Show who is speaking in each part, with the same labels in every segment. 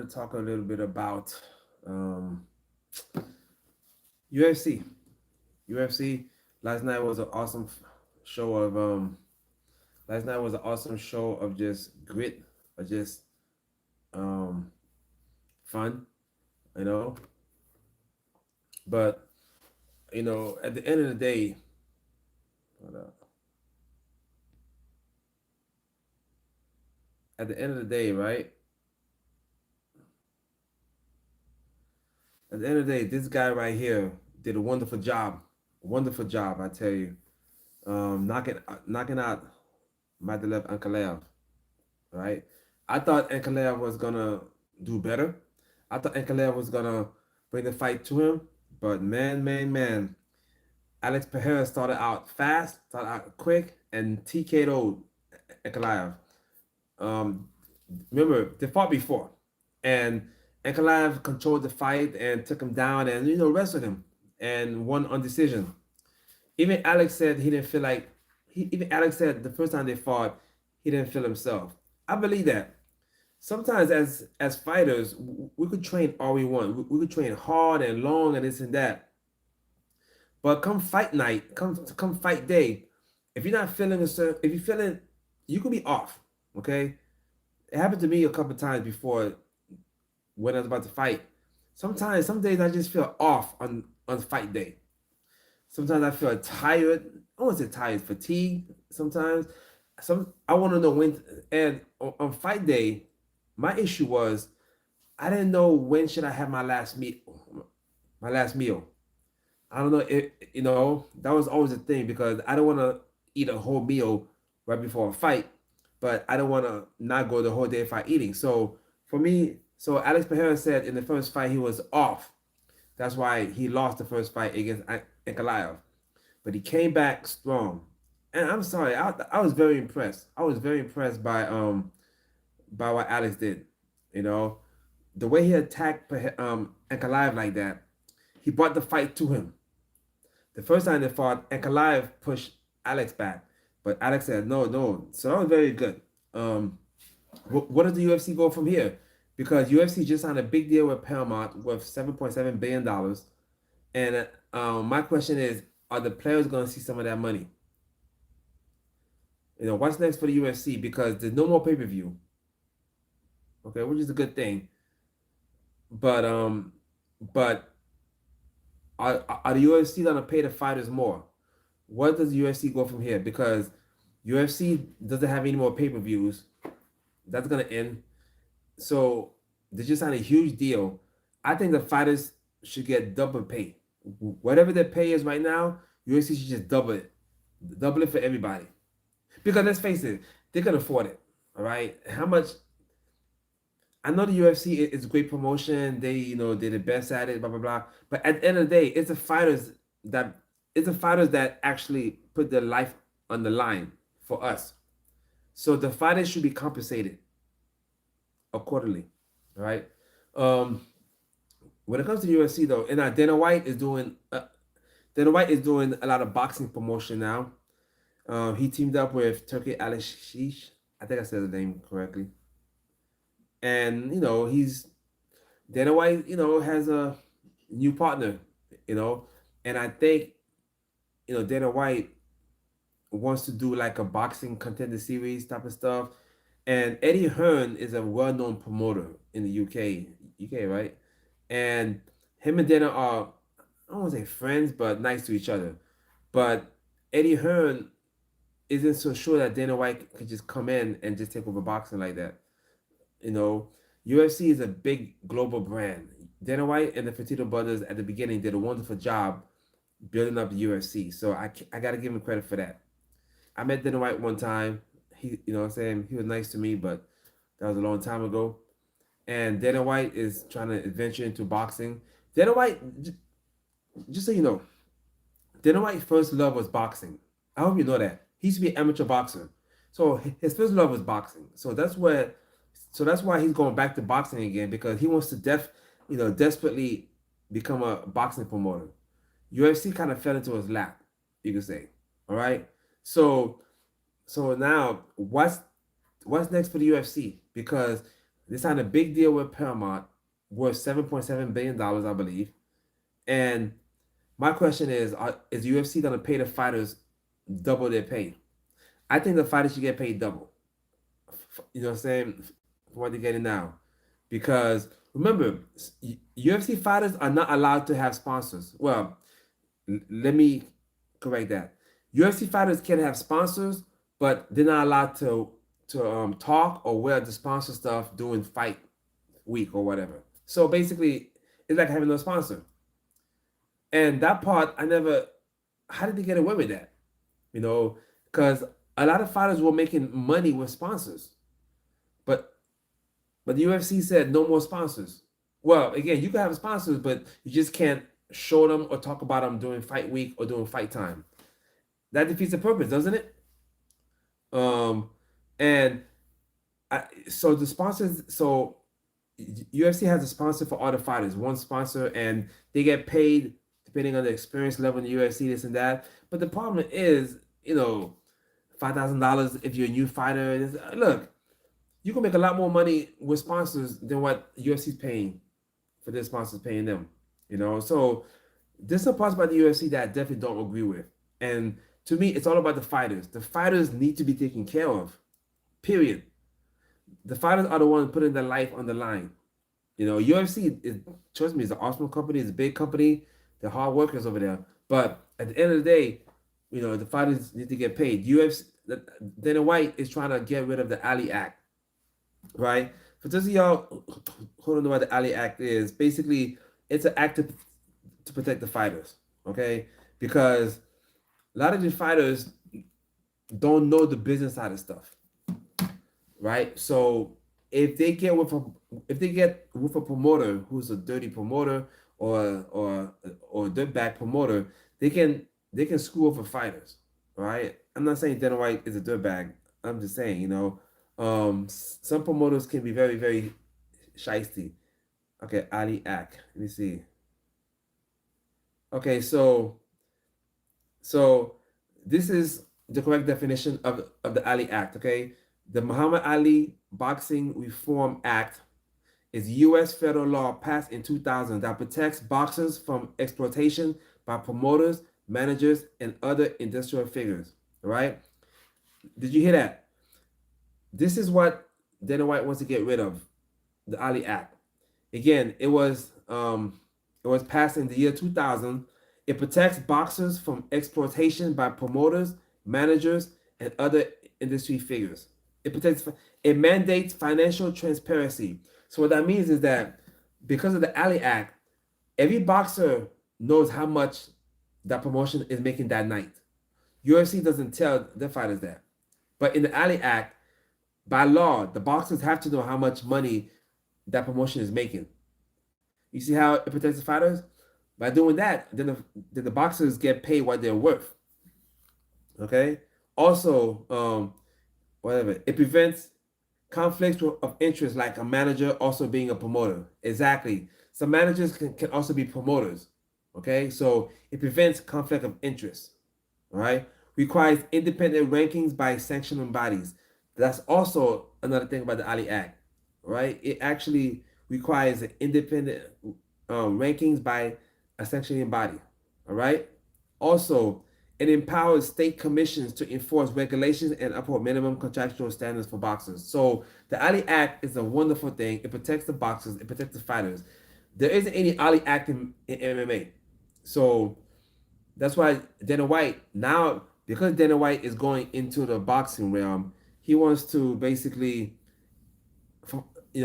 Speaker 1: wanted to talk a little bit about um, UFC. UFC. Last night was an awesome show of Last night was an awesome show of just grit, of just um, fun, you know. But at the end of the day, hold up. At the end of the day, right? At the end of the day, this guy right here did a wonderful job. Wonderful job, I tell you. Knocking out Madeleine Ankalaev, right? I thought Ankalaev was gonna do better. I thought Ankalaev was gonna bring the fight to him, but man, Alex Pereira started out fast, started out quick, and TKO'd Ankalaev. Um, Remember they fought before, and Ankalaev controlled the fight and took him down, and wrestled him and won on decision. Even Alex said he didn't feel like even Alex said the first time they fought, he didn't feel himself. I believe that. Sometimes as fighters, we could train all we want. We could train hard and long and this and that. But come fight night, come fight day, if you're not feeling if you're feeling, you could be off. Okay, it happened to me a couple times before when I was about to fight. Sometimes, some days I just feel off on fight day. Sometimes I feel tired. I won't say tired, fatigued. Sometimes, I want to know when. And on fight day, my issue was I didn't know when should I have my last meal. My last meal. I don't know. That was always a thing because I don't want to eat a whole meal right before a fight, but I don't want to not go the whole day fight eating. So for me, so Alex Pereira said in the first fight he was off. That's why he lost the first fight against Ankalaev. But he came back strong. And I'm sorry, I was very impressed. I was very impressed by what Alex did. You know, the way he attacked Ankalaev like that, he brought the fight to him. The first time they fought, Ankalaev pushed Alex back, but Alex said no, no. So that was very good. What does the UFC go from here? Because UFC just signed a big deal with Paramount worth $7.7 billion, and my question is, are the players going to see some of that money? What's next for the UFC? Because there's no more pay-per-view. Okay, which is a good thing. But are the UFC gonna pay the fighters more? What does the UFC go from here? Because UFC doesn't have any more pay-per-views. That's gonna end. So they just signed a huge deal. I think the fighters should get double pay. Whatever their pay is right now, UFC should just double it. Double it for everybody. Because let's face it, they can afford it. All right. How much? I know the UFC is a great promotion. They're the best at it, blah blah blah. But at the end of the day, that it's the fighters that actually put their life on the line for us. So the fighters should be compensated accordingly. All right. When it comes to the UFC though, and Dana White is doing a lot of boxing promotion now. He teamed up with Turkey Alashis. I think I said the name correctly. And he's Dana White, has a new partner, and I think Dana White wants to do like a boxing contender series type of stuff. And Eddie Hearn is a well-known promoter in the UK, right? And him and Dana are, I don't want to say friends, but nice to each other. But Eddie Hearn isn't so sure that Dana White could just come in and just take over boxing like that. UFC is a big global brand. Dana White and the Fertitta brothers at the beginning did a wonderful job building up the UFC. So I got to give him credit for that. I met Dana White one time. He, what I'm saying, he was nice to me, but that was a long time ago. And Dana White is trying to venture into boxing. Dana White, just so you know, Dana White's first love was boxing. I hope you know that. He used to be an amateur boxer. So his first love was boxing. So that's why he's going back to boxing again, because he wants to desperately become a boxing promoter. UFC kind of fell into his lap, you could say. All right. So now what's next for the UFC? Because They signed a big deal with Paramount, worth $7.7 billion, I believe. And my question is UFC gonna pay the fighters double their pay? I think the fighters should get paid double. You know what I'm saying? For what they're getting now, because remember, UFC fighters are not allowed to have sponsors. Well, let me correct that. UFC fighters can have sponsors, but they're not allowed to talk or wear the sponsor stuff during fight week or whatever. So basically, it's like having no sponsor. And that part, I never. How did they get away with that? You know, because a lot of fighters were making money with sponsors, but the UFC said no more sponsors. Well, again, you can have sponsors, but you just can't show them or talk about them during fight week or during fight time. That defeats the purpose, doesn't it? Um, and so the sponsors, so UFC has a sponsor for all the fighters, one sponsor, and they get paid depending on the experience level in the UFC, this and that. But the problem is, $5,000 if you're a new fighter. Look, you can make a lot more money with sponsors than what UFC is paying for their sponsors paying them. So there's some parts about the UFC that I definitely don't agree with. And to me, it's all about the fighters. The fighters need to be taken care of. Period. The fighters are the ones putting their life on the line. UFC is, trust me, it's an awesome company. It's a big company. They're hard workers over there. But at the end of the day, the fighters need to get paid. UFC, Dana White is trying to get rid of the Ali Act, right? For those of y'all who don't know what the Ali Act is, basically it's an act to protect the fighters, okay? Because a lot of these fighters don't know the business side of stuff, right? So if they get with a promoter who's a dirty promoter or a dirtbag promoter, they can screw over fighters, right? I'm not saying Dana White is a dirtbag. I'm just saying, some promoters can be very, very shisty. Okay, Ali Act. Let me see. Okay, so this is the correct definition of the Ali Act. Okay, the Muhammad Ali Boxing Reform Act is U.S. federal law passed in 2000 that protects boxers from exploitation by promoters, managers, and other industrial figures. Right? Did you hear that? This is what Dana White wants to get rid of, the Ali Act. Again, it was passed in the year 2000. It protects boxers from exploitation by promoters, managers, and other industry figures. It mandates financial transparency. So what that means is that because of the Ali Act, every boxer knows how much that promotion is making that night. UFC doesn't tell their fighters that. But in the Ali Act, by law, the boxers have to know how much money that promotion is making. You see how it protects the fighters? By doing that, then the boxers get paid what they're worth. Okay. Also, whatever, it prevents conflicts of interest, like a manager also being a promoter. Exactly. Some managers can also be promoters. Okay, so it prevents conflict of interest. All right. Requires independent rankings by sanctioning bodies. That's also another thing about the Ali Act. Right. It actually requires an independent rankings by a sanctioning body. All right. Also, it empowers state commissions to enforce regulations and uphold minimum contractual standards for boxers. So the Ali Act is a wonderful thing. It protects the boxers. It protects the fighters. There isn't any Ali Act in MMA. So that's why Dana White now, because Dana White is going into the boxing realm, he wants to basically,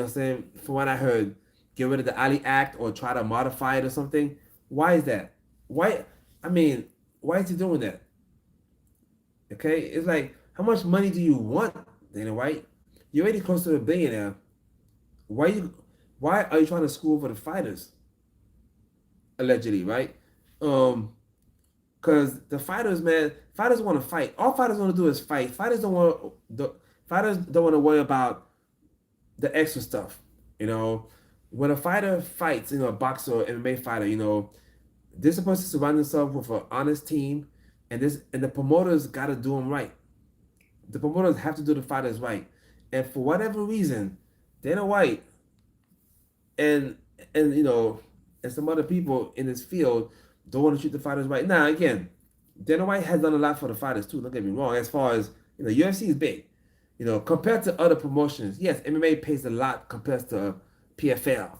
Speaker 1: saying, from what I heard, get rid of the Ali Act or try to modify it or something. Why is that? Why? I mean, why is he doing that? Okay, it's like, how much money do you want, Dana White? You're already close to a billionaire. Why you? Why are you trying to screw over the fighters? Allegedly, right? Because the fighters, man, fighters want to fight. All fighters want to do is fight. Fighters don't want to worry about the extra stuff. When a fighter fights, a boxer or MMA fighter, they're supposed to surround themselves with an honest team, and the promoters got to do them right. The promoters have to do the fighters right, and for whatever reason, Dana White and and you know and some other people in this field don't want to treat the fighters right. Now again, Dana White has done a lot for the fighters too. Don't get me wrong. As far as UFC is big. Compared to other promotions, yes, MMA pays a lot compared to PFL.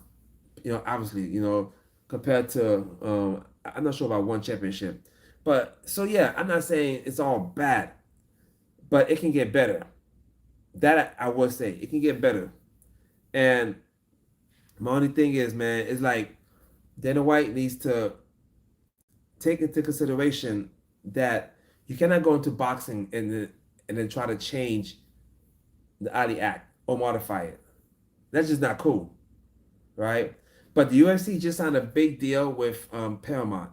Speaker 1: Obviously, compared to I'm not sure about one championship, but so yeah, I'm not saying it's all bad, but it can get better. That I would say it can get better. And my only thing is, man, it's like Dana White needs to take into consideration that you cannot go into boxing and then try to change the Ali Act or modify it. That's just not cool, right? But the UFC just signed a big deal with Paramount,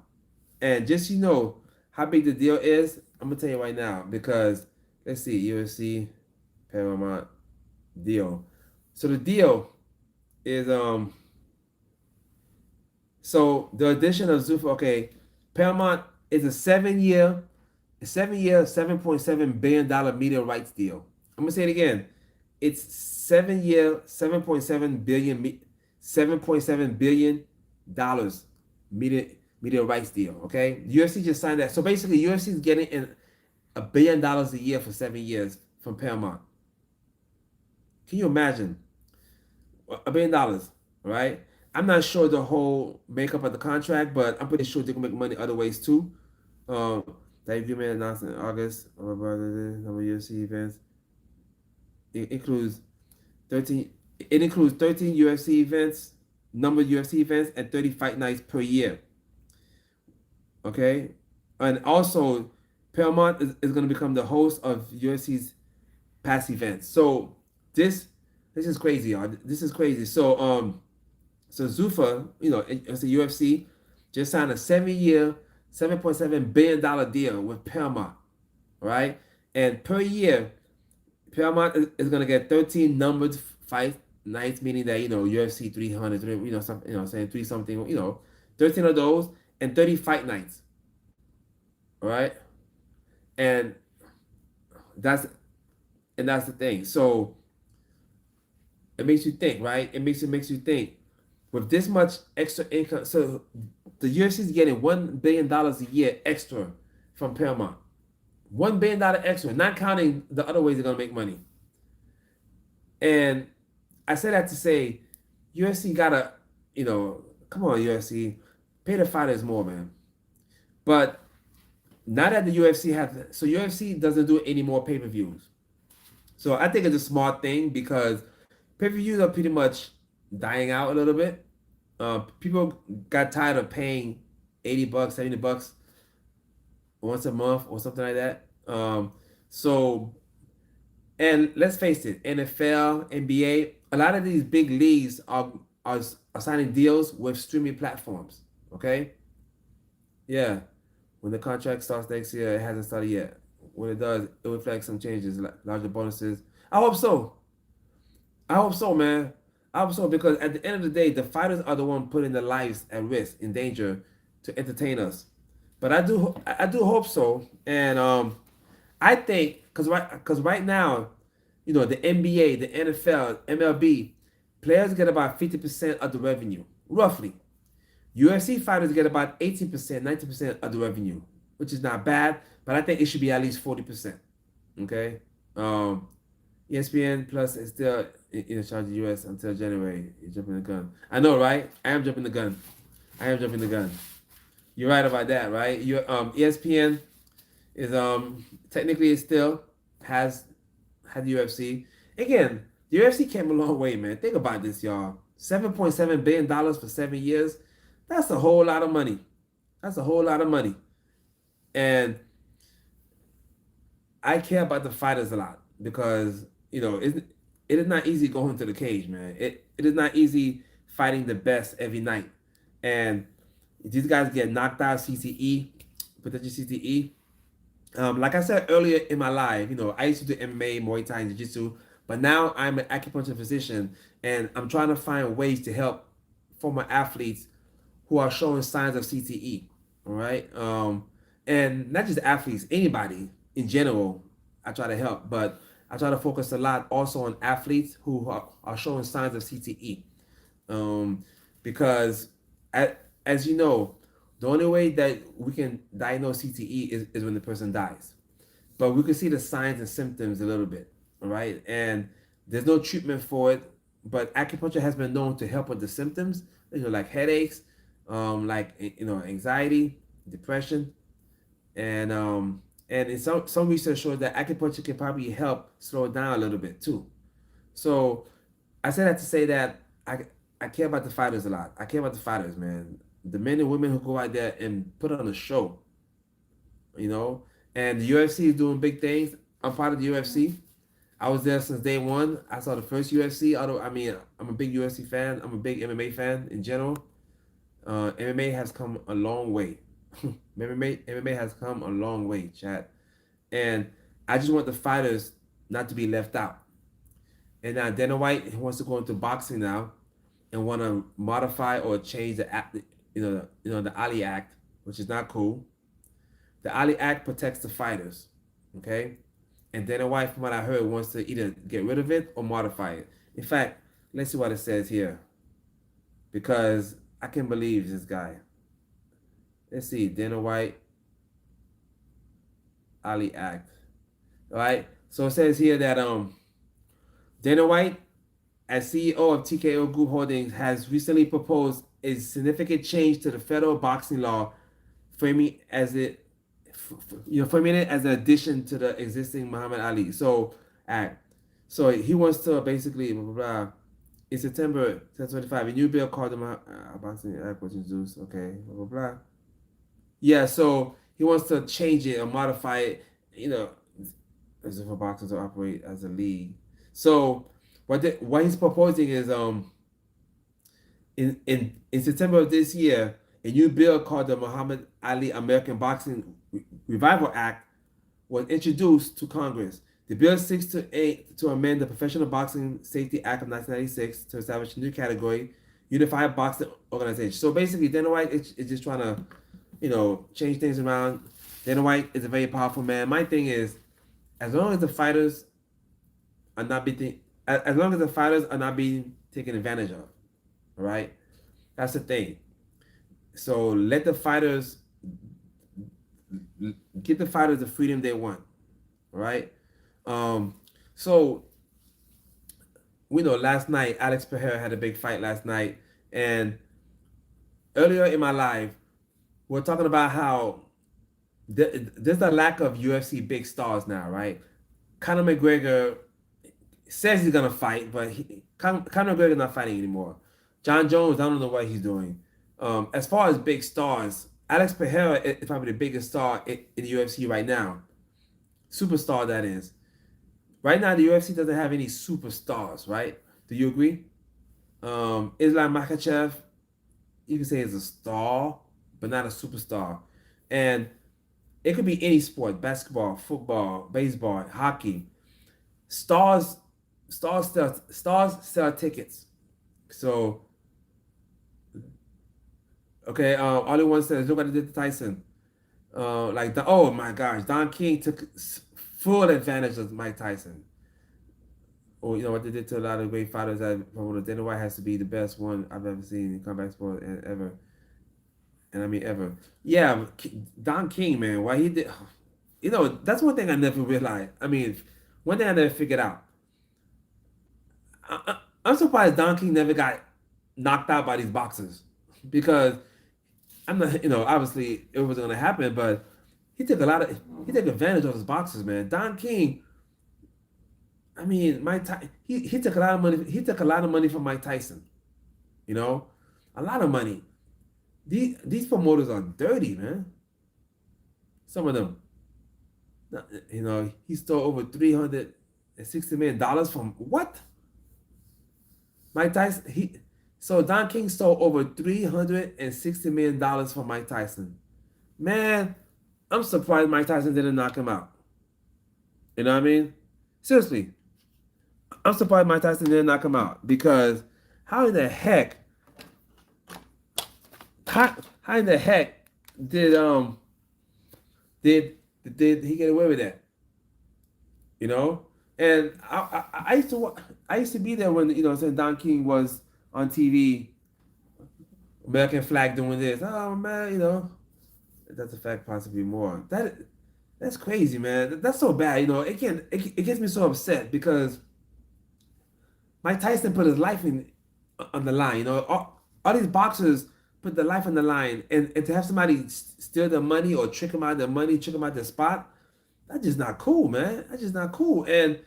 Speaker 1: and just how big the deal is, I'm gonna tell you right now because let's see, UFC Paramount deal. So the deal is so the addition of Zuffa, okay, Paramount is a 7 year, $7.7 billion media rights deal. I'm gonna say it again. It's 7 year, 7.7 billion dollars media rights deal. Okay, UFC just signed that. So basically, UFC is getting $1 billion a year for 7 years from Paramount. Can you imagine $1 billion? Right? I'm not sure the whole makeup of the contract, but I'm pretty sure they can make money other ways too. Debut man announced in August. Number of UFC events. It includes 13. It includes 13 UFC events, number of UFC events, and 30 fight nights per year. Okay, and also Paramount is going to become the host of UFC's past events. So this this is crazy, y'all. This is crazy. So Zuffa, it's the UFC, just signed a 7 year, $7.7 billion deal with Paramount, right? And per year, Paramount is gonna get 13 numbered fight nights, meaning that UFC 300, something, saying three something, 13 of those and 30 fight nights, all right? And that's that's the thing. So it makes you think, right? It makes you think with this much extra income. So the UFC is getting $1 billion a year extra from Paramount. $1 billion extra, not counting the other ways they're gonna make money. And I say that to say, UFC gotta, come on, UFC, pay the fighters more, man. But now that the UFC so UFC doesn't do any more pay per views. So I think it's a smart thing because pay per views are pretty much dying out a little bit. People got tired of paying $80, $70 once a month or something like that. So and let's face it, NFL, NBA, a lot of these big leagues are signing deals with streaming platforms. Okay, yeah. When the contract starts next year, it hasn't started yet. When it does, it reflects some changes, larger bonuses. I hope so. I hope so, man. I hope so because at the end of the day, the fighters are the one putting their lives at risk, in danger, to entertain us. But I do hope so, and I think because right now, the NBA, the NFL, MLB, players get about 50% of the revenue, roughly. UFC fighters get about 18%, 90% of the revenue, which is not bad, but I think it should be at least 40%. Okay. ESPN Plus is still in charge of the US until January. You're jumping the gun. I know, right? I am jumping the gun. I am jumping the gun. You're right about that, right? ESPN is technically it still has had the UFC. Again, the UFC came a long way, man. Think about this, y'all. $7.7 billion for 7 years. That's a whole lot of money. That's a whole lot of money. And I care about the fighters a lot because it is not easy going to the cage, man. It is not easy fighting the best every night, and these guys get knocked out, CTE, potential CTE. Like I said earlier in my life, I used to do MMA, Muay Thai, and Jiu-Jitsu, but now I'm an acupuncture physician, and I'm trying to find ways to help former athletes who are showing signs of CTE. All right, and not just athletes, anybody in general. I try to help, but I try to focus a lot also on athletes who are showing signs of CTE, because as you know, the only way that we can diagnose CTE is when the person dies. But we can see the signs and symptoms a little bit, all right? And there's no treatment for it, but acupuncture has been known to help with the symptoms, like headaches, like anxiety, depression, and in some research shows that acupuncture can probably help slow it down a little bit too. So I say that to say that I care about the fighters a lot. I care about the fighters, man. The men and women who go out there and put on a show, you know. And the UFC is doing big things. I'm part of the UFC. I was there since day one. I saw the first UFC. Although I'm a big UFC fan. I'm a big MMA fan in general. MMA has come a long way. MMA has come a long way, chat. And I just want the fighters not to be left out. And now Dana White wants to go into boxing now, and want to modify or change the act, the Ali Act, which is not cool. The Ali Act protects the fighters, okay? And Dana White, from what I heard, wants to either get rid of it or modify it. In fact, let's see what it says here, because I can't believe this guy. Let's see, Dana White, Ali Act. All right. So it says here that Dana White, as CEO of TKO Group Holdings, has recently proposed a significant change to the federal boxing law, framing it as an addition to the existing Muhammad Ali Act. So he wants to basically blah, blah, blah. In September 2025, a new bill called the Boxing Act was introduced. Okay, blah blah blah. Yeah, so he wants to change it or modify it, as if a boxers to operate as a league. So what he's proposing is in September of this year, a new bill called the Muhammad Ali American Boxing Revival Act was introduced to Congress. The bill seeks to amend the Professional Boxing Safety Act of 1996 to establish a new category, Unified Boxing Organization. So basically, Dana White is just trying to, change things around. Dana White is a very powerful man. My thing is, as long as the fighters are not being taken advantage of, all right, that's the thing. So let the fighters give the fighters the freedom they want, all right. So we know last night Alex Pereira had a big fight last night, and earlier in my life, we're talking about how there's a lack of UFC big stars now, right? Conor McGregor says he's gonna fight, but Conor McGregor's not fighting anymore. John Jones, I don't know what he's doing. As far as big stars, Alex Pereira is probably the biggest star in the UFC right now. Superstar, that is. Right now, the UFC doesn't have any superstars, right? Do you agree? Islam Makhachev, you can say is a star, but not a superstar. And it could be any sport: basketball, football, baseball, hockey. Stars sell tickets. So, okay, all one says, look what they did to Tyson. Oh my gosh, Don King took full advantage of Mike Tyson. Or what they did to a lot of great fighters. Dana White has to be the best one I've ever seen in combat sport and ever. And I mean ever. Yeah, Don King, man, why he did. That's one thing I never realized. I mean, one thing I never figured out. I'm surprised Don King never got knocked out by these boxers, because I'm not, obviously it wasn't gonna happen, but he took advantage of his boxers, man. Don King, I mean, he took a lot of money. He took a lot of money from Mike Tyson, a lot of money. These promoters are dirty, man. Some of them, he stole over $360 million from what? Mike Tyson. So Don King stole over $360 million from Mike Tyson. Man, I'm surprised Mike Tyson didn't knock him out. You know what I mean? Seriously, I'm surprised Mike Tyson didn't knock him out, because how in the heck did he get away with that? And I used to be there when saying Don King was on TV, American flag doing this. Oh man, that's a fact, possibly more. That's crazy, man. That's so bad. It gets me so upset because Mike Tyson put his life on the line. All these boxers put their life on the line, and to have somebody steal their money or trick them out of their money, trick them out their spot, that's just not cool, man. That's just not cool. And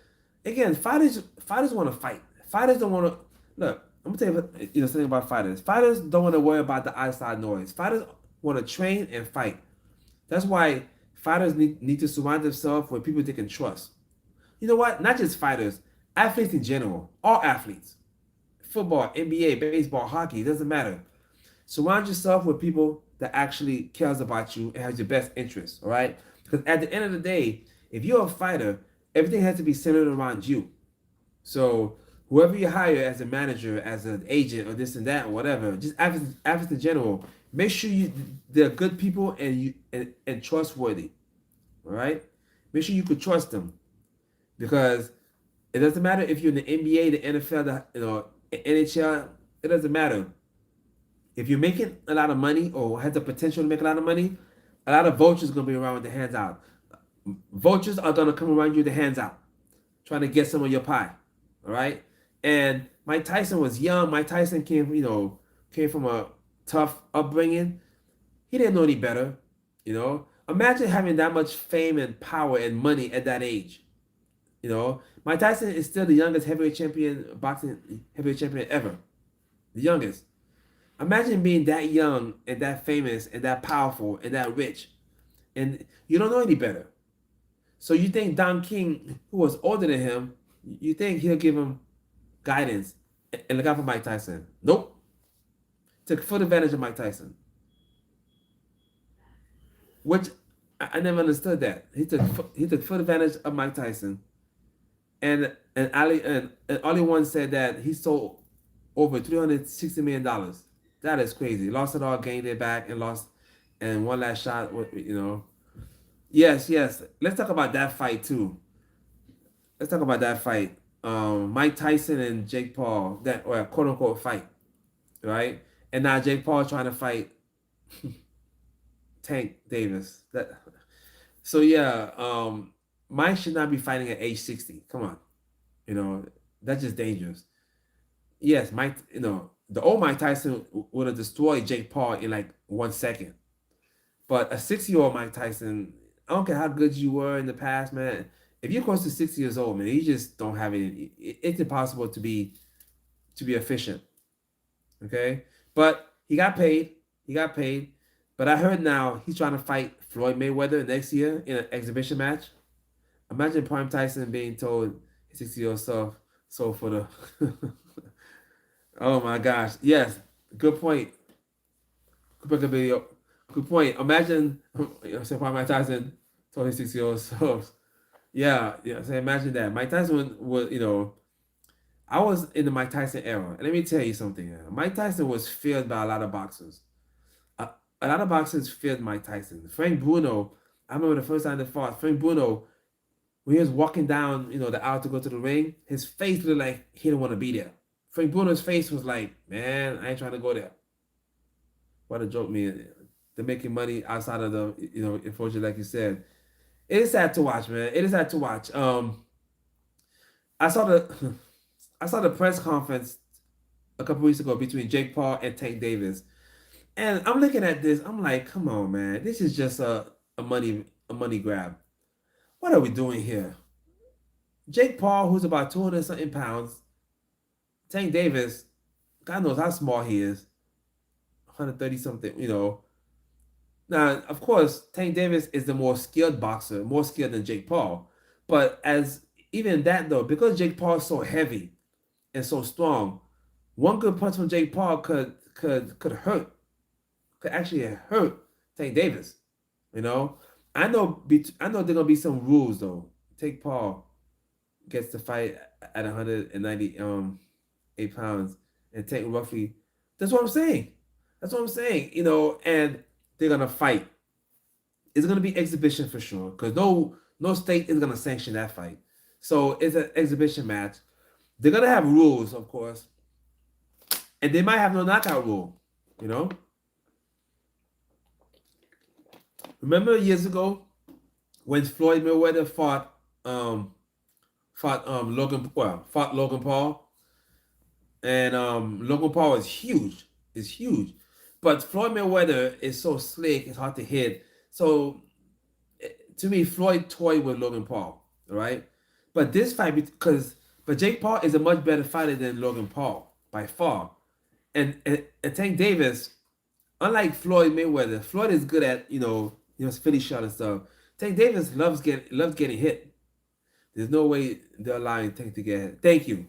Speaker 1: again, fighters want to fight. Fighters don't want to look. I'm gonna tell you, something about fighters. Fighters don't want to worry about the outside noise. Fighters want to train and fight. That's why fighters need to surround themselves with people they can trust. You know what? Not just fighters, athletes in general, all athletes, football, NBA, baseball, hockey, it doesn't matter. Surround yourself with people that actually cares about you and has your best interests, all right? Because at the end of the day, if you're a fighter, everything has to be centered around you. So whoever you hire as a manager, as an agent, or this and that, or whatever, just athletes in general, make sure they're good people and trustworthy, all right? Make sure you could trust them because it doesn't matter if you're in the NBA, the NFL, NHL. It doesn't matter. If you're making a lot of money or has the potential to make a lot of money, a lot of vultures are gonna be around with their hands out. Vultures are gonna come around you with their hands out, trying to get some of your pie. All right. And Mike Tyson was young. Mike Tyson came from a tough upbringing. He didn't know any better. Imagine having that much fame and power and money at that age. Mike Tyson is still the youngest boxing heavyweight champion ever. The youngest. Imagine being that young and that famous and that powerful and that rich, and you don't know any better. So you think Don King, who was older than him, you think he'll give him guidance and look out for Mike Tyson? Nope. Took full advantage of Mike Tyson, which I never understood that. He took full advantage of Mike Tyson, and Ali One said that he sold over $360 million. That is crazy. Lost it all, gained it back, and lost, and one last shot. Yes, yes. Let's talk about that fight too. Let's talk about that fight. Mike Tyson and Jake Paul, that or quote unquote fight, right? And now Jake Paul trying to fight Tank Davis. So yeah, Mike should not be fighting at age 60. Come on, that's just dangerous. Yes, Mike. The old Mike Tyson would have destroyed Jake Paul in like 1 second. But a 60-year-old Mike Tyson, I don't care how good you were in the past, man. If you're close to 60 years old, man, you just don't have it. It's impossible to be efficient. Okay, but he got paid. He got paid. But I heard now he's trying to fight Floyd Mayweather next year in an exhibition match. Imagine Prime Tyson being told his 60-year-old self, so for the oh my gosh. Yes. Good point. Good video. Good point. Imagine Prime Mike Tyson told his 6-year-old self. Yeah, yeah. So imagine that. Mike Tyson was, I was in the Mike Tyson era. And let me tell you something. Mike Tyson was feared by a lot of boxers. A lot of boxers feared Mike Tyson. Frank Bruno, I remember the first time they fought, Frank Bruno, when he was walking down, the aisle to go to the ring, his face looked like he didn't want to be there. Frank Bruno's face was like, man, I ain't trying to go there. What a joke, man. They're making money outside of the, unfortunately, like you said. It is sad to watch, man. It is sad to watch. I saw the I saw the press conference a couple weeks ago between Jake Paul and Tank Davis. And I'm looking at this, I'm like, come on, man. This is just a money grab. What are we doing here? Jake Paul, who's about 200 something pounds, Tank Davis, God knows how small he is, 130 something. Now, of course, Tank Davis is the more skilled boxer, more skilled than Jake Paul. But as even that though, because Jake Paul is so heavy and so strong, one good punch from Jake Paul could actually hurt Tank Davis. I know there gonna be some rules though. Jake Paul gets to fight at 198 pounds and take roughly. That's what I'm saying. That's what I'm saying. And they're gonna fight. It's gonna be exhibition for sure, because no state is gonna sanction that fight. So it's an exhibition match. They're gonna have rules, of course, and they might have no knockout rule. You know, remember years ago when Floyd Mayweather fought Logan Paul, and Logan Paul is huge. Is huge, but Floyd Mayweather is so slick. It's hard to hit. So to me, Floyd toyed with Logan Paul, right? But this fight, but Jake Paul is a much better fighter than Logan Paul by far. And Tank Davis, unlike Floyd Mayweather, Floyd is good at Philly shot and stuff. Tank Davis loves getting hit. There's no way they're allowing Tank to get hit. Thank you.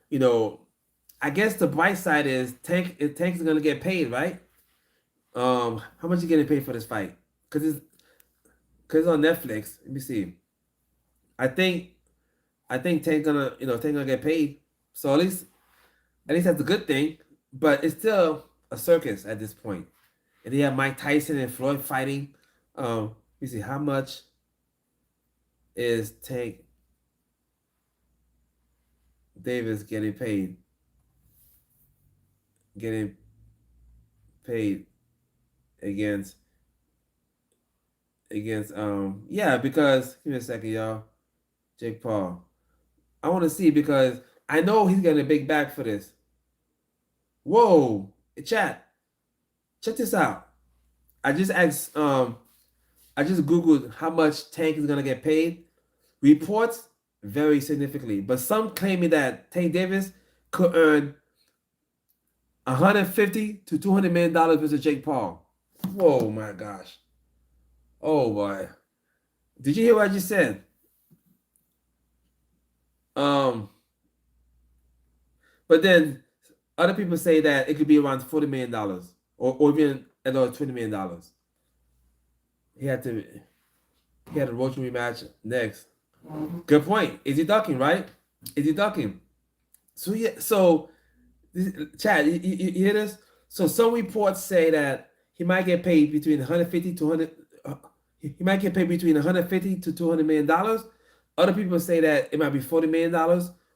Speaker 1: You know, I guess the bright side is Tank's gonna get paid, right? How much you getting paid for this fight? Cause it's on Netflix. Let me see. I think Tank gonna get paid. So at least that's a good thing. But it's still a circus at this point. And you have Mike Tyson and Floyd fighting. Let me see how much is Tank Davis getting paid? Getting paid against yeah, because give me a second, y'all. Jake Paul. I want to see because I know he's getting a big bag for this. Whoa, chat, check this out. I just asked I just googled how much Tank is gonna get paid. Reports vary significantly, but some claiming that Tank Davis could earn 150 to $200 million versus Jake Paul. Whoa, my gosh. Oh boy. Did you hear what I just said? But then other people say that it could be around $40 million or even another $20 million. He had to a roach rematch next. Good point. Is he ducking, right? Is he ducking? So yeah, so Chad, you hear this? So some reports say that he might get paid between 150 to 100. He might get paid between 150 to $200 million. Other people say that it might be $40 million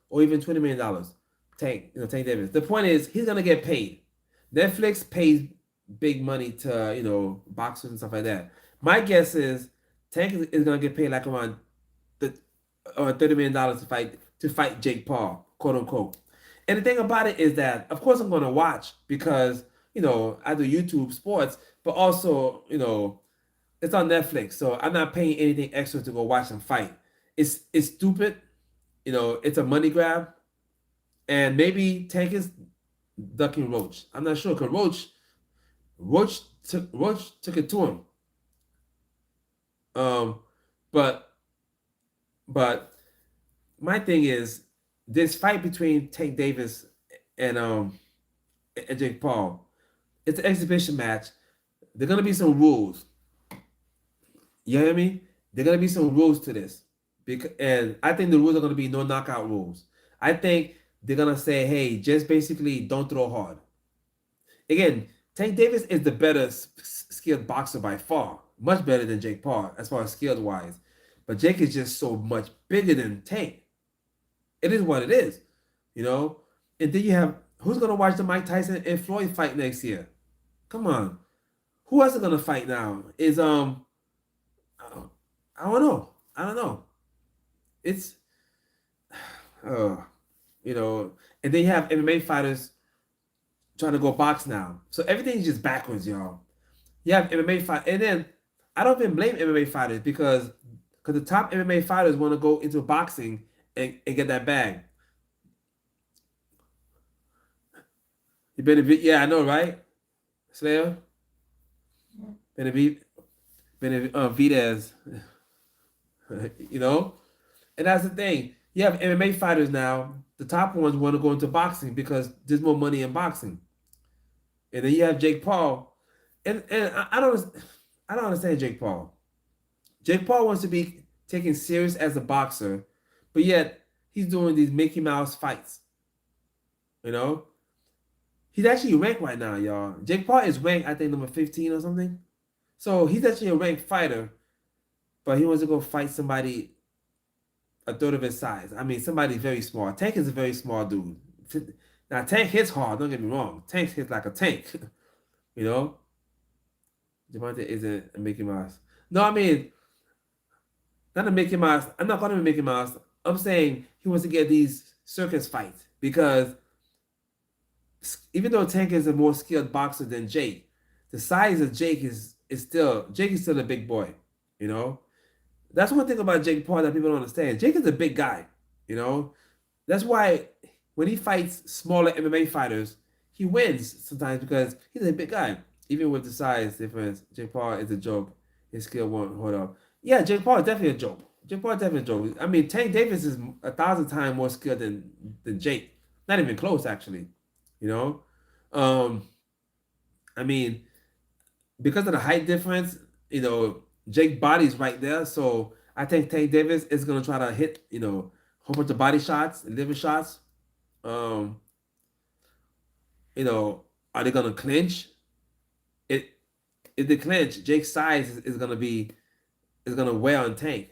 Speaker 1: or even $20 million. Tank Davis. The point is he's gonna get paid. Netflix pays big money to boxers and stuff like that. My guess is Tank is gonna get paid like around the $30 million to fight Jake Paul, quote unquote. And the thing about it is that, of course, I'm going to watch because I do YouTube sports, but also it's on Netflix, so I'm not paying anything extra to go watch them fight. It's stupid, it's a money grab, and maybe Tank is ducking Roach. I'm not sure because Roach took it to him. But my thing is this fight between Tank Davis and Jake Paul. It's an exhibition match. There are gonna be some rules. You hear me? There are gonna be some rules to this, and I think the rules are gonna be no knockout rules. I think they're gonna say, hey, just basically don't throw hard. Again, Tank Davis is the better skilled boxer by far, much better than Jake Paul as far as skilled wise. But Jake is just so much bigger than Tank. It is what it is, And then you have who's gonna watch the Mike Tyson and Floyd fight next year? Come on, who else is gonna fight now? Is I don't know. It's and then you have MMA fighters trying to go box now. So everything's just backwards, y'all. You have MMA fight, and then I don't even blame MMA fighters because the top MMA fighters want to go into boxing and get that bag. You better be, yeah, I know, right? Slayer, Benavidez, and that's the thing. You have MMA fighters now. The top ones want to go into boxing because there's more money in boxing. And then you have Jake Paul, and I don't understand Jake Paul. Jake Paul wants to be taken serious as a boxer, but yet he's doing these Mickey Mouse fights. He's actually ranked right now, y'all. Jake Paul is ranked, I think, number 15 or something. So he's actually a ranked fighter, but he wants to go fight somebody a third of his size. I mean, somebody very small. Tank is a very small dude. Now Tank hits hard. Don't get me wrong. Tank hits like a tank. You know, Javante isn't a Mickey Mouse. No, I mean not a Mickey Mouse. I'm not calling him a Mickey Mouse. I'm saying he wants to get these circus fights because even though Tank is a more skilled boxer than Jake, the size of Jake is still a big boy. You know, that's one thing about Jake Paul that people don't understand. Jake is a big guy. You know, that's why when he fights smaller MMA fighters, he wins sometimes because he's a big guy. Even with the size difference, Jake Paul is a joke. His skill won't hold up. Yeah, Jake Paul is definitely a joke. Jake Paul is definitely a joke. I mean, Tank Davis is 1,000 times more skilled than Jake. Not even close, actually. You know, um, I mean, because of the height difference, Jake body's right there. So I think Tank Davis is gonna try to hit, a whole bunch of body shots, liver shots. Um, are they gonna clinch? It if they clinch, Jake's size is gonna wear on Tank.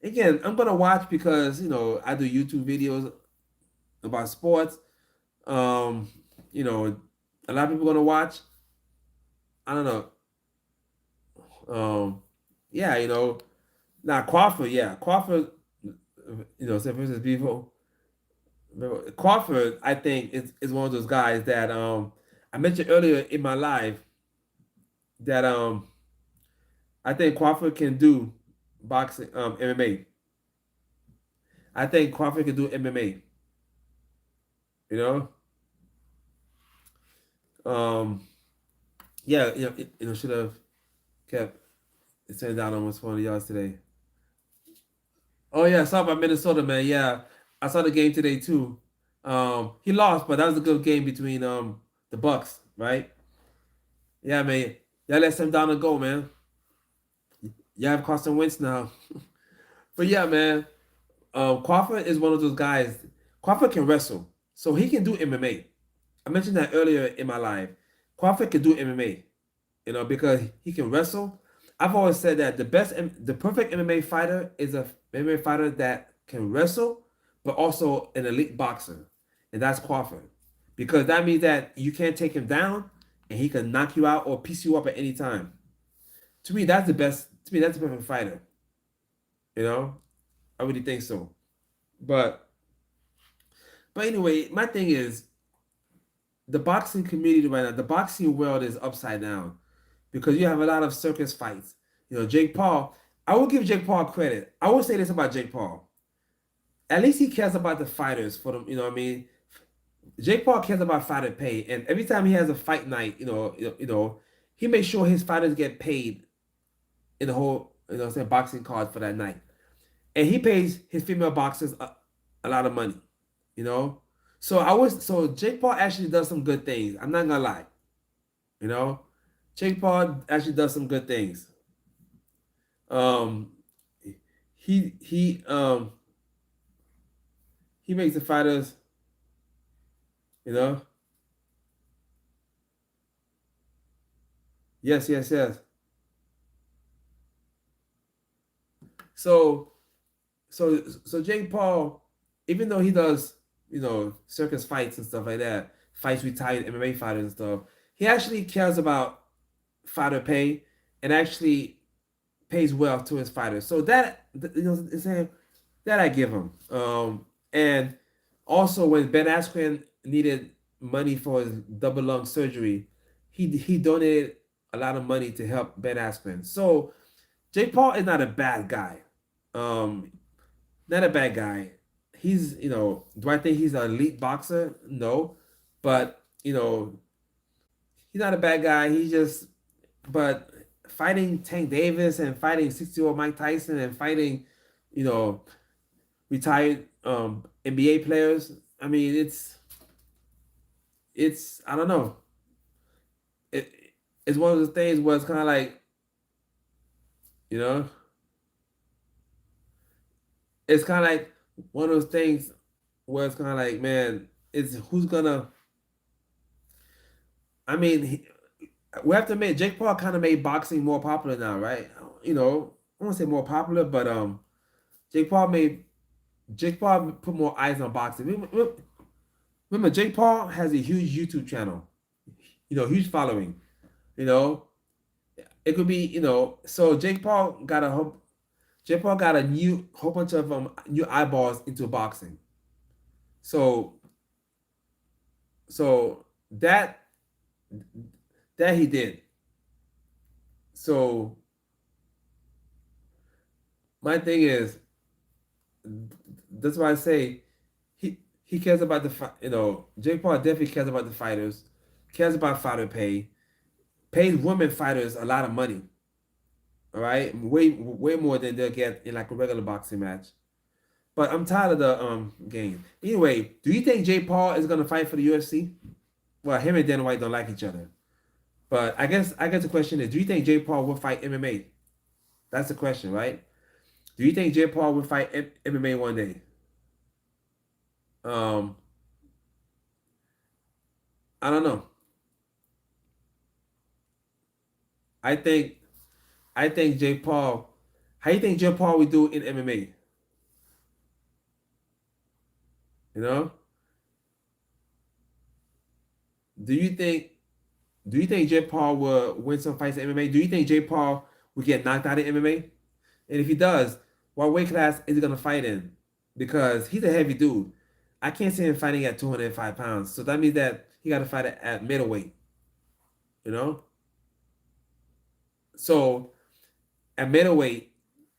Speaker 1: Again, I'm gonna watch because I do YouTube videos about sports. Um, a lot of people gonna watch. I don't know. Yeah, now Crawford, yeah, Crawford, San Francisco people. Crawford, I think, is one of those guys that I mentioned earlier in my live that I think Crawford can do boxing, MMA. I think Crawford can do MMA. You know, um, yeah, should have kept sitting down almost 20 yards today. Oh yeah, I saw about Minnesota, man. Yeah, I saw the game today too. He lost, but that was a good game between the Bucks, right? Yeah, man. Y'all let Sam Donald go, man. Y'all have Carson Wentz now. But yeah, man. Crawford is one of those guys. Crawford can wrestle, so he can do MMA. I mentioned that earlier in my live. Crawford can do MMA, because he can wrestle. I've always said that the perfect MMA fighter is a MMA fighter that can wrestle, but also an elite boxer, and that's Crawford, because that means that you can't take him down, and he can knock you out or piece you up at any time. To me, that's the best. To me, that's the perfect fighter. You know, I really think so. But anyway, my thing is the boxing community right now. The boxing world is upside down because you have a lot of circus fights. Jake Paul. I will give Jake Paul credit. I will say this about Jake Paul. At least he cares about the fighters for them. You know what I mean? Jake Paul cares about fighter pay, and every time he has a fight night, he makes sure his fighters get paid in the whole, boxing card for that night, and he pays his female boxers a lot of money. You know, so Jake Paul actually does some good things. I'm not gonna lie. You know, Jake Paul actually does some good things. Um, he he makes the fighters, you know. Yes, yes, yes. So so Jake Paul, even though he does, circus fights and stuff like that, fights retired MMA fighters and stuff, he actually cares about fighter pay and actually pays well to his fighters. So saying that I give him. And also when Ben Askren needed money for his double lung surgery, he donated a lot of money to help Ben Askren. So Jake Paul is not a bad guy. Um, Not a bad guy. He's, do I think he's an elite boxer? No. But, he's not a bad guy. But fighting Tank Davis and fighting 60-year-old Mike Tyson and fighting, you know, retired NBA players. I mean, I don't know. It it's one of those things where it's kind of like, you know, it's kind of like one of those things where it's kind of like, man, it's who's gonna. I mean, we have to admit, Jake Paul kind of made boxing more popular now, right? I won't say more popular, but Jake Paul made Jake Paul put more eyes on boxing. Remember, Jake Paul has a huge YouTube channel. Huge following. You know, it could be. So Jake Paul got a new whole bunch of new eyeballs into boxing. So so that he did. So my thing is, that's why I say he cares about the fight. Jake Paul definitely cares about the fighters, cares about fighter pay, pays women fighters a lot of money. All right, way more than they'll get in like a regular boxing match. But I'm tired of the game. Anyway, do you think Jake Paul is gonna fight for the UFC? Well, him and Dana White don't like each other. But I guess the question is, do you think Jake Paul will fight MMA? That's the question, right? Do you think Jake Paul will fight MMA one day? Um, I don't know. I think I think Jake Paul. How you think Jake Paul would do in MMA? You know? Do you think Do you think Jake Paul will win some fights in MMA? Do you think Jake Paul will get knocked out in MMA? And if he does, what weight class is he gonna fight in? Because he's a heavy dude. I can't see him fighting at 205 pounds. So that means that he got to fight at middleweight. You know. So at middleweight,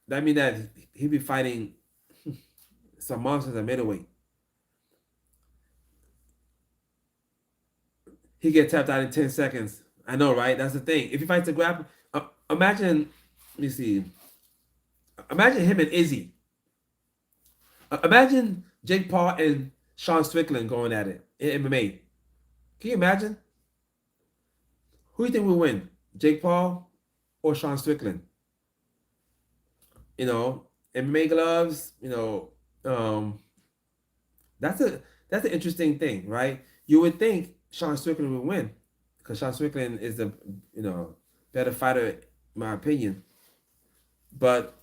Speaker 1: that means that he'll be fighting some monsters at middleweight. He get tapped out in 10 seconds. I know, right? That's the thing. If he fights a grapple, imagine. Let me see. Imagine him and Izzy. Imagine Jake Paul and Sean Strickland going at it in MMA. Can you imagine? Who do you think will win? Jake Paul or Sean Strickland? MMA gloves. That's a that's an interesting thing, right? You would think Sean Strickland would win because Sean Strickland is the better fighter, in my opinion. But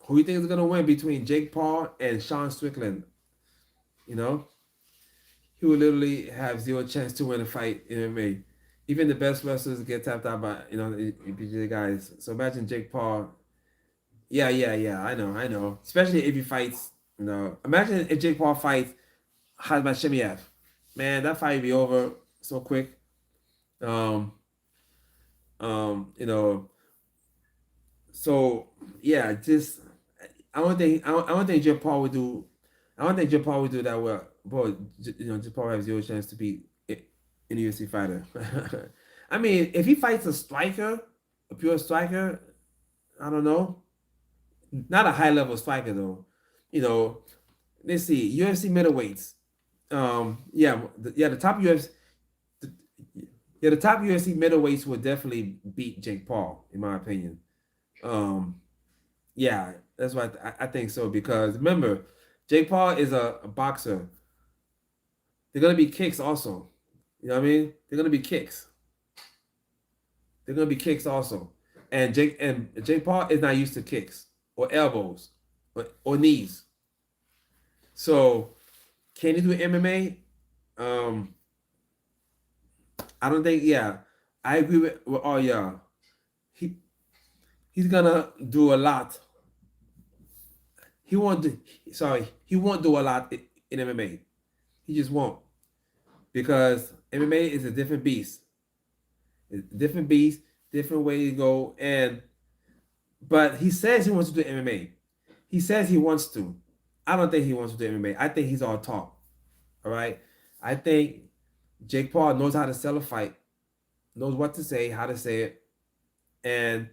Speaker 1: who do you think is gonna win between Jake Paul and Sean Strickland? You know, he would literally have zero chance to win a fight in MMA. Even the best wrestlers get tapped out by the guys. So imagine Jake Paul. Yeah, yeah, yeah. I know. Especially if he fights. Imagine if Jake Paul fights Hazmat Shemiev. Man, that fight would be over so quick. Um, um, you know, so yeah, just I don't think Jake Paul would do. I don't think Jake Paul would do that well. But Jake Paul has zero chance to be in a UFC fighter. I mean, if he fights a striker, a pure striker, I don't know. Not a high level striker though. You know, let's see, UFC middleweights. The top UFC, the, yeah, the top UFC middleweights would definitely beat Jake Paul, in my opinion. Um, yeah, that's what I think so because remember, Jake Paul is a boxer. They're gonna be kicks also. You know what I mean? They're gonna be kicks. They're gonna be kicks also. And Jake Paul is not used to kicks or elbows or knees. So can he do MMA? Um, I don't think. Yeah, I agree with all y'all. He he's gonna do a lot. He won't. Do, sorry, he won't do a lot in MMA. He just won't because MMA is a different beast. It's a different beast, different way to go. But he says he wants to do MMA. He says he wants to. I don't think he wants to do MMA. I think he's all talk. All right. I think Jake Paul knows how to sell a fight, knows what to say, how to say it, and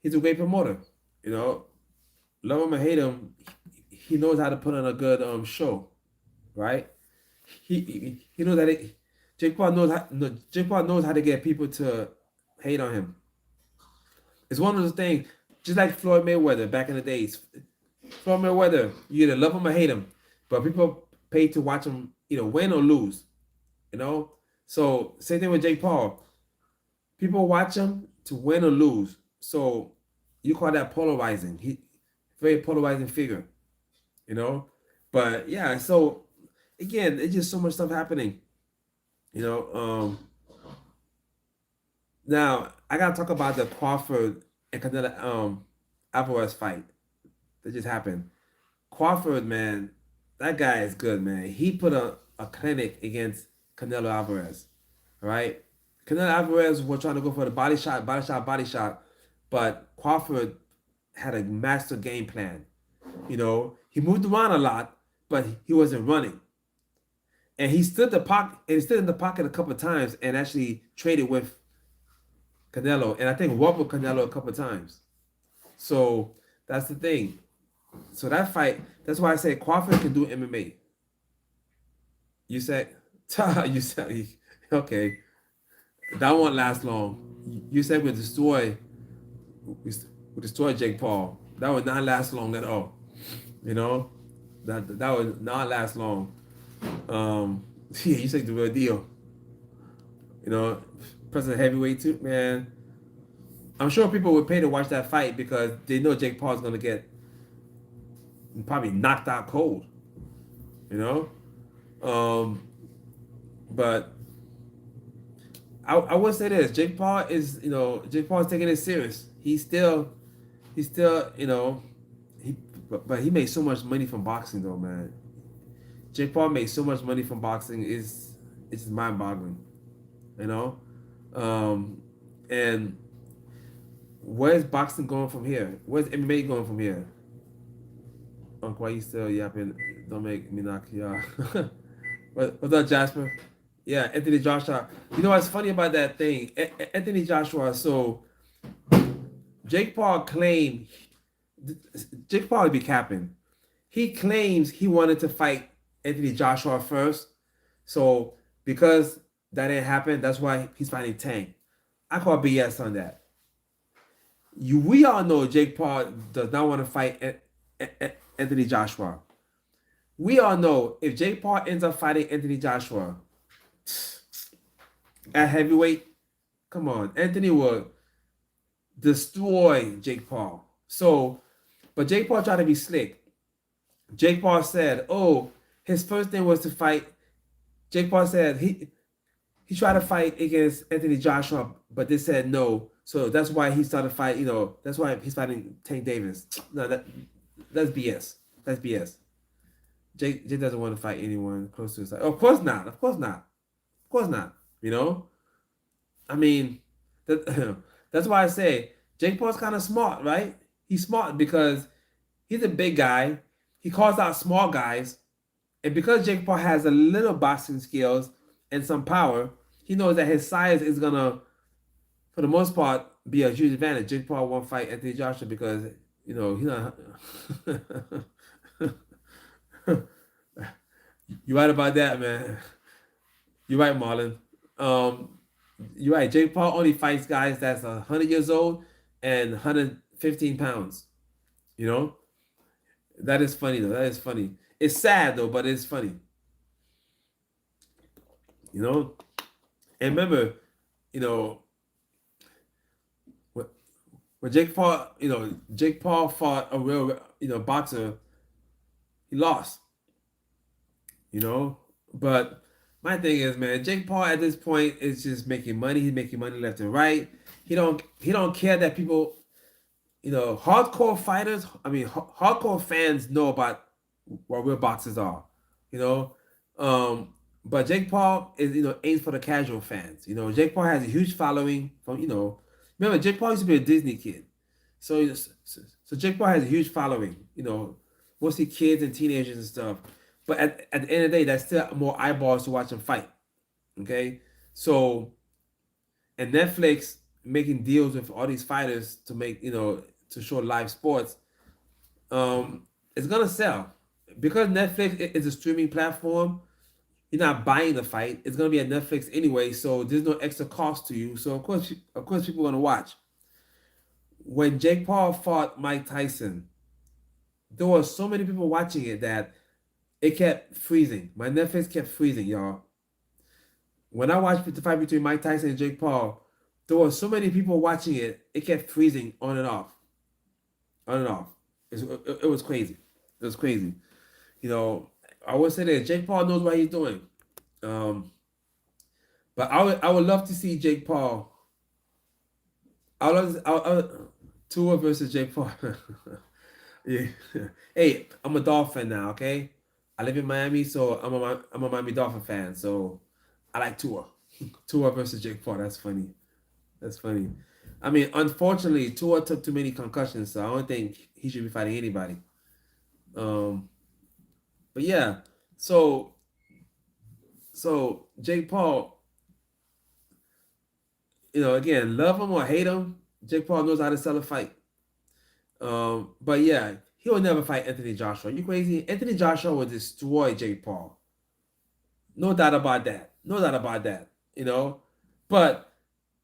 Speaker 1: he's a great promoter. You know, love him or hate him, he knows how to put on a good show, right? He knows that Jake Paul knows how no, Jake Paul knows how to get people to hate on him. It's one of those things, just like Floyd Mayweather back in the days. Floyd Mayweather, you either love him or hate him, but people pay to watch him either win or lose. You know, so same thing with Jake Paul. People watch him to win or lose. So you call that polarizing. He very polarizing figure. you know. But yeah, so again, it's just so much stuff happening, you know. Now I gotta talk about the Crawford and Canelo Alvarez fight that just happened. Crawford, man, that guy is good, man. He put a clinic against Canelo Alvarez, right? Canelo Alvarez was trying to go for the body shot, body shot, body shot, but Crawford had a master game plan. You know, he moved around a lot, but he wasn't running. And he stood the pocket and stood in the pocket a couple of times and actually traded with Canelo. And I think walked with Canelo a couple of times. So that's the thing. So that fight, that's why I say Crawford can do MMA. You said, you said, okay, that won't last long. You said we destroy Jake Paul. That would not last long at all. You know, that would not last long. Yeah, you said the real deal. You know, President Heavyweight too, man. I'm sure people would pay to watch that fight because they know Jake Paul's gonna get probably knocked out cold. You know, um, but I would say this: Jake Paul is, Jake Paul is taking it serious. He's still, he, but he made so much money from boxing, though, man. Jake Paul made so much money from boxing is it's mind-boggling, you know. Um, and where's boxing going from here? Where's MMA going from here? Uncle, why you still yapping? Don't make me knock you out. What's up, Jasper? Yeah, Anthony Joshua. You know what's funny about that thing? Anthony Joshua. So Jake Paul claimed Jake Paul would be capping. He claims he wanted to fight Anthony Joshua first. So because that didn't happen, that's why he's fighting Tank. I call BS on that. We all know Jake Paul does not want to fight Anthony Joshua. We all know if Jake Paul ends up fighting Anthony Joshua at heavyweight, come on, Anthony will destroy Jake Paul. So, but Jake Paul tried to be slick. Jake Paul said, "Oh, his first thing was to fight." Jake Paul said he tried to fight against Anthony Joshua, but they said no. So that's why he started fight. That's why he's fighting Tank Davis. No, that's BS. That's BS. Jake doesn't want to fight anyone close to his side. Of course not. Of course not. Of course not. I mean, that's why I say Jake Paul's kind of smart, right? He's smart because he's a big guy. He calls out small guys. And because Jake Paul has a little boxing skills and some power, he knows that his size is going to, for the most part, be a huge advantage. Jake Paul won't fight Anthony Joshua because, he's not. You're right about that, man. You're right, Marlon. You're right. Jake Paul only fights guys that's 100 years old and 115 pounds. You know? That is funny, though. That is funny. It's sad, though, but it's funny. And remember, when Jake Paul fought a real, boxer, he lost. But my thing is, man, Jake Paul at this point is just making money. He's making money left and right. He don't care that people, hardcore fighters. I mean, hardcore fans know about what real boxers are. But Jake Paul is aims for the casual fans. Jake Paul has a huge following from Remember, Jake Paul used to be a Disney kid, so Jake Paul has a huge following. Mostly kids and teenagers and stuff. But at the end of the day, that's still more eyeballs to watch him fight. Okay? So, and Netflix making deals with all these fighters to make, to show live sports, it's going to sell. Because Netflix is a streaming platform, you're not buying the fight. It's going to be at Netflix anyway, so there's no extra cost to you. So, of course people are going to watch. When Jake Paul fought Mike Tyson, there were so many people watching it that it kept freezing. My Netflix kept freezing, y'all. When I watched the fight between Mike Tyson and Jake Paul, there were so many people watching it. It kept freezing on and off. On and off. It was crazy. It was crazy. You know, I would say that Jake Paul knows what he's doing. Um, but I would love to see Jake Paul. I would love to, Tua versus Jake Paul. Yeah. Hey, I'm a Dolphin now. Okay, I live in Miami, so I'm a Miami Dolphin fan. So I like Tua. Tua versus Jake Paul. That's funny. That's funny. I mean, unfortunately, Tua took too many concussions, so I don't think he should be fighting anybody. Um, but yeah, so Jake Paul, again, love him or hate him, Jake Paul knows how to sell a fight. But yeah, he will never fight Anthony Joshua. You crazy? Anthony Joshua will destroy Jake Paul. No doubt about that. No doubt about that. But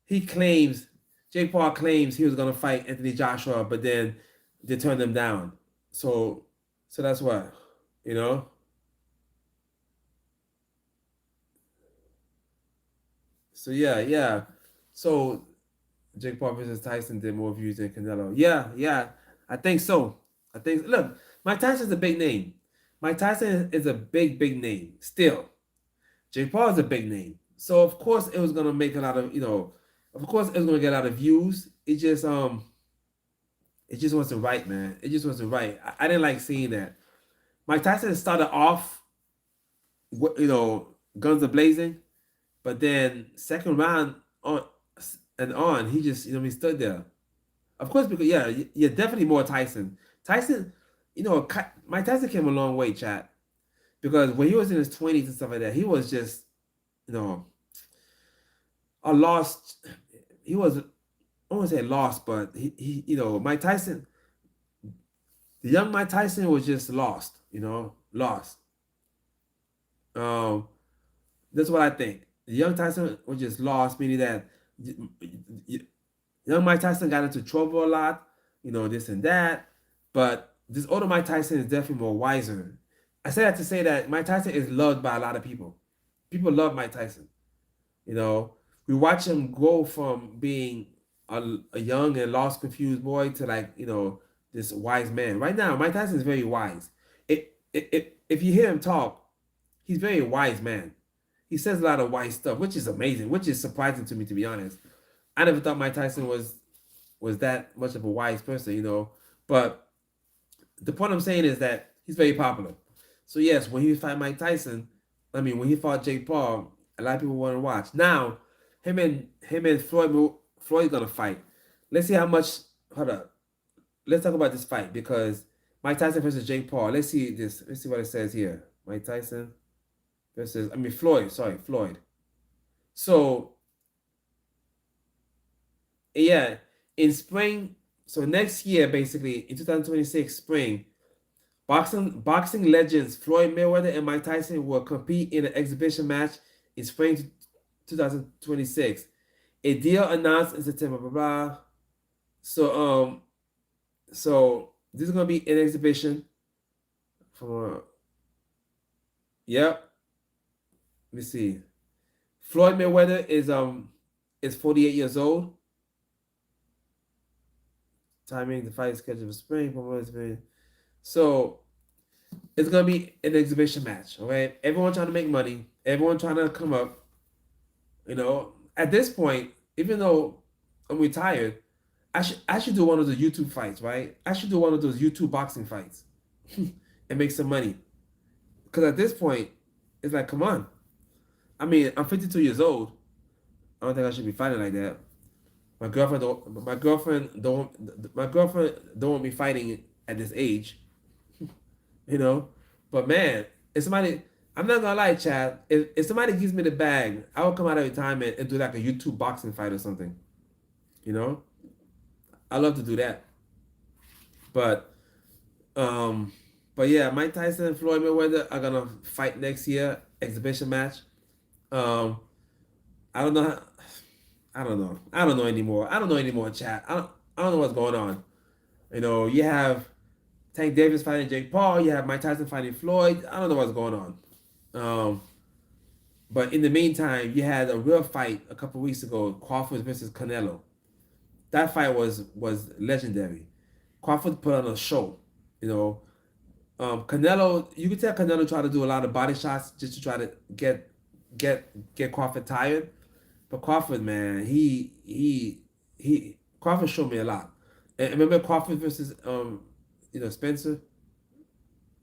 Speaker 1: he claims Jake Paul claims he was gonna fight Anthony Joshua, but then they turned him down. So that's what, you know. So yeah. So Jake Paul versus Tyson did more views than Canelo. Yeah. I think so. I think look, Mike Tyson's a big name. Mike Tyson is a big name. Still, Jake Paul is a big name. So of course it was gonna make a lot of of course it was gonna get a lot of views. It just wasn't right, man. It just wasn't right. I didn't like seeing that. Mike Tyson started off, guns a blazing, but then second round on and on, he just he stood there. Of course, because yeah, you're definitely more Tyson. Tyson, Mike Tyson came a long way, chat. Because when he was in his 20s and stuff like that, he was just you know a lost. He was I won't say lost, but Mike Tyson, the young Mike Tyson was just lost. Lost. Um, that's what I think. The young Tyson was just lost, meaning that young Mike Tyson got into trouble a lot, this and that. But this older Mike Tyson is definitely more wiser. I say that to say that Mike Tyson is loved by a lot of people. People love Mike Tyson. We watch him go from being a young and lost, confused boy to this wise man. Right now, Mike Tyson is very wise. If you hear him talk, he's very wise man. He says a lot of wise stuff, which is amazing, which is surprising to me, to be honest. I never thought Mike Tyson was that much of a wise person. But the point I'm saying is that he's very popular. So yes, when he fought Mike Tyson, when he fought Jake Paul, a lot of people want to watch. Now, him and Floyd's gonna fight. Let's see how much. Hold up. Let's talk about this fight because Mike Tyson versus Jake Paul. Let's see this. Let's see what it says here. Mike Tyson versus Floyd. Sorry, Floyd. So yeah, in spring. So next year, basically in 2026 spring, boxing legends Floyd Mayweather and Mike Tyson will compete in an exhibition match in spring 2026. A deal announced in September. Blah blah. So this is gonna be an exhibition. For yep. Let me see. Floyd Mayweather is 48 years old. Timing the fight schedule for spring. So it's gonna be an exhibition match. Okay, everyone trying to make money. Everyone trying to come up. At this point, even though I'm retired, I should do one of the YouTube fights, right? I should do one of those YouTube boxing fights and make some money. Because at this point, it's like, come on. I'm 52 years old. I don't think I should be fighting like that. My girlfriend don't want me fighting at this age. you know. But man, if somebody, I'm not gonna lie, Chad. If somebody gives me the bag, I will come out of retirement and do like a YouTube boxing fight or something. You know, I love to do that. But um, but yeah, Mike Tyson and Floyd Mayweather are gonna fight next year, exhibition match. Um, I don't know. I don't know. I don't know anymore. I don't know anymore, chat. I don't know what's going on. You have Tank Davis fighting Jake Paul. You have Mike Tyson fighting Floyd. I don't know what's going on. Um, but in the meantime, you had a real fight a couple weeks ago, Crawford versus Canelo. That fight was legendary. Crawford put on a show. You know, Canelo, you can tell Canelo tried to do a lot of body shots just to try to get Crawford tired. But Crawford, man, he Crawford showed me a lot. And remember Crawford versus Spencer,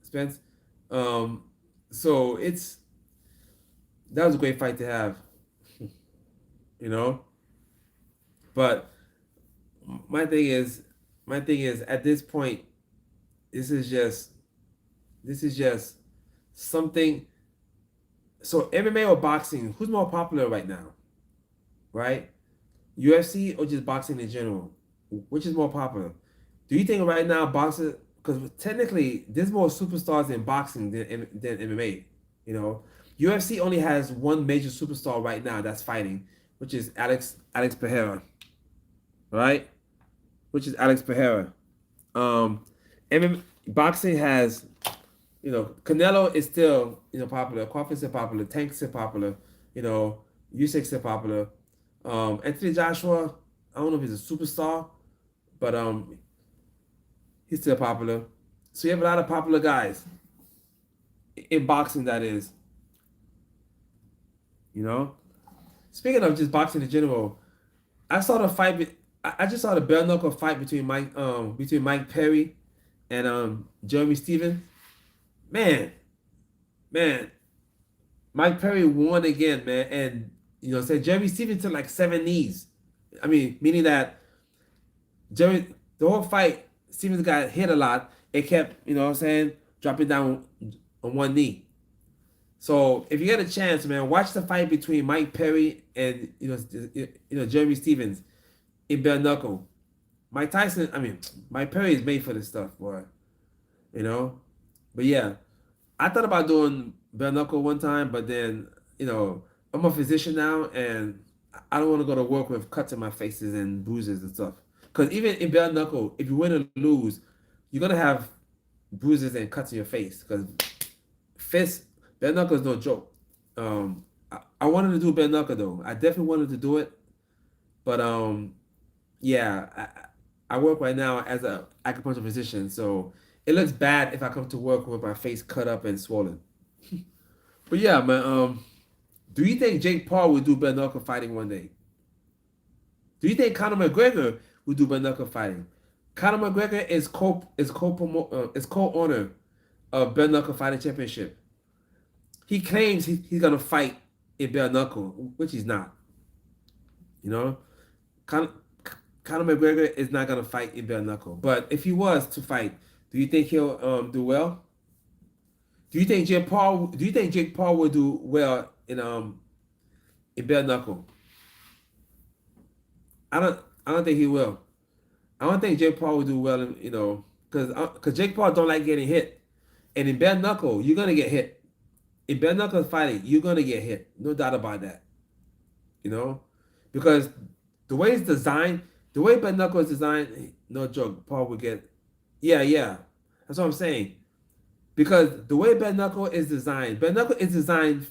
Speaker 1: Spence. Um, so that was a great fight to have, you know. But my thing is, at this point, this is just something. So MMA or boxing, who's more popular right now, right? UFC or just boxing in general? Which is more popular? Do you think right now boxing? Because technically, there's more superstars in boxing than MMA. You know, UFC only has one major superstar right now that's fighting, which is Alex Pereira, right? Which is Alex Pereira. MMA, boxing has, Canelo is still, popular. Crawford's still popular. Tank's still popular. You know, Usyk's still popular. Anthony Joshua, I don't know if he's a superstar, but he's still popular. So you have a lot of popular guys in boxing. That is, you know. Speaking of just boxing in general, I saw the fight. I just saw the bare knuckle fight between Mike Perry and Jeremy Stevens. Man, man, Mike Perry won again, man, and said Jeremy Stevens took like 7 knees. I mean, meaning that the whole fight, Stevens got hit a lot. It kept, dropping down on one knee. So if you get a chance, man, watch the fight between Mike Perry and Jeremy Stevens in bare knuckle. Mike Perry is made for this stuff, boy. You know, but yeah, I thought about doing bare knuckle one time, but then I'm a physician now, and I don't want to go to work with cuts in my faces and bruises and stuff. Because even in bare knuckle, if you win or lose, you're gonna have bruises and cuts in your face. Because fist bare knuckle is no joke. I wanted to do bare knuckle though. I definitely wanted to do it, but yeah, I work right now as a acupuncture physician, so it looks bad if I come to work with my face cut up and swollen. But yeah, man. Do you think Jake Paul will do bare knuckle fighting one day? Do you think Conor McGregor will do bare knuckle fighting? Conor McGregor is co-owner of bare knuckle fighting championship. He claims he's gonna fight in bare knuckle, which he's not. You know, Conor McGregor is not gonna fight in bare knuckle. But if he was to fight, do you think he'll do well? Do you think Jake Paul will do well in bare knuckle? I don't think he will. I don't think Jake Paul will do well because Jake Paul don't like getting hit. And in bare knuckle, you're gonna get hit. In bare knuckle fighting, you're gonna get hit. No doubt about that. You know? Because the way it's designed, the way bare knuckle is designed, no joke, Paul would get. Yeah. That's what I'm saying. Because the way bare knuckle is designed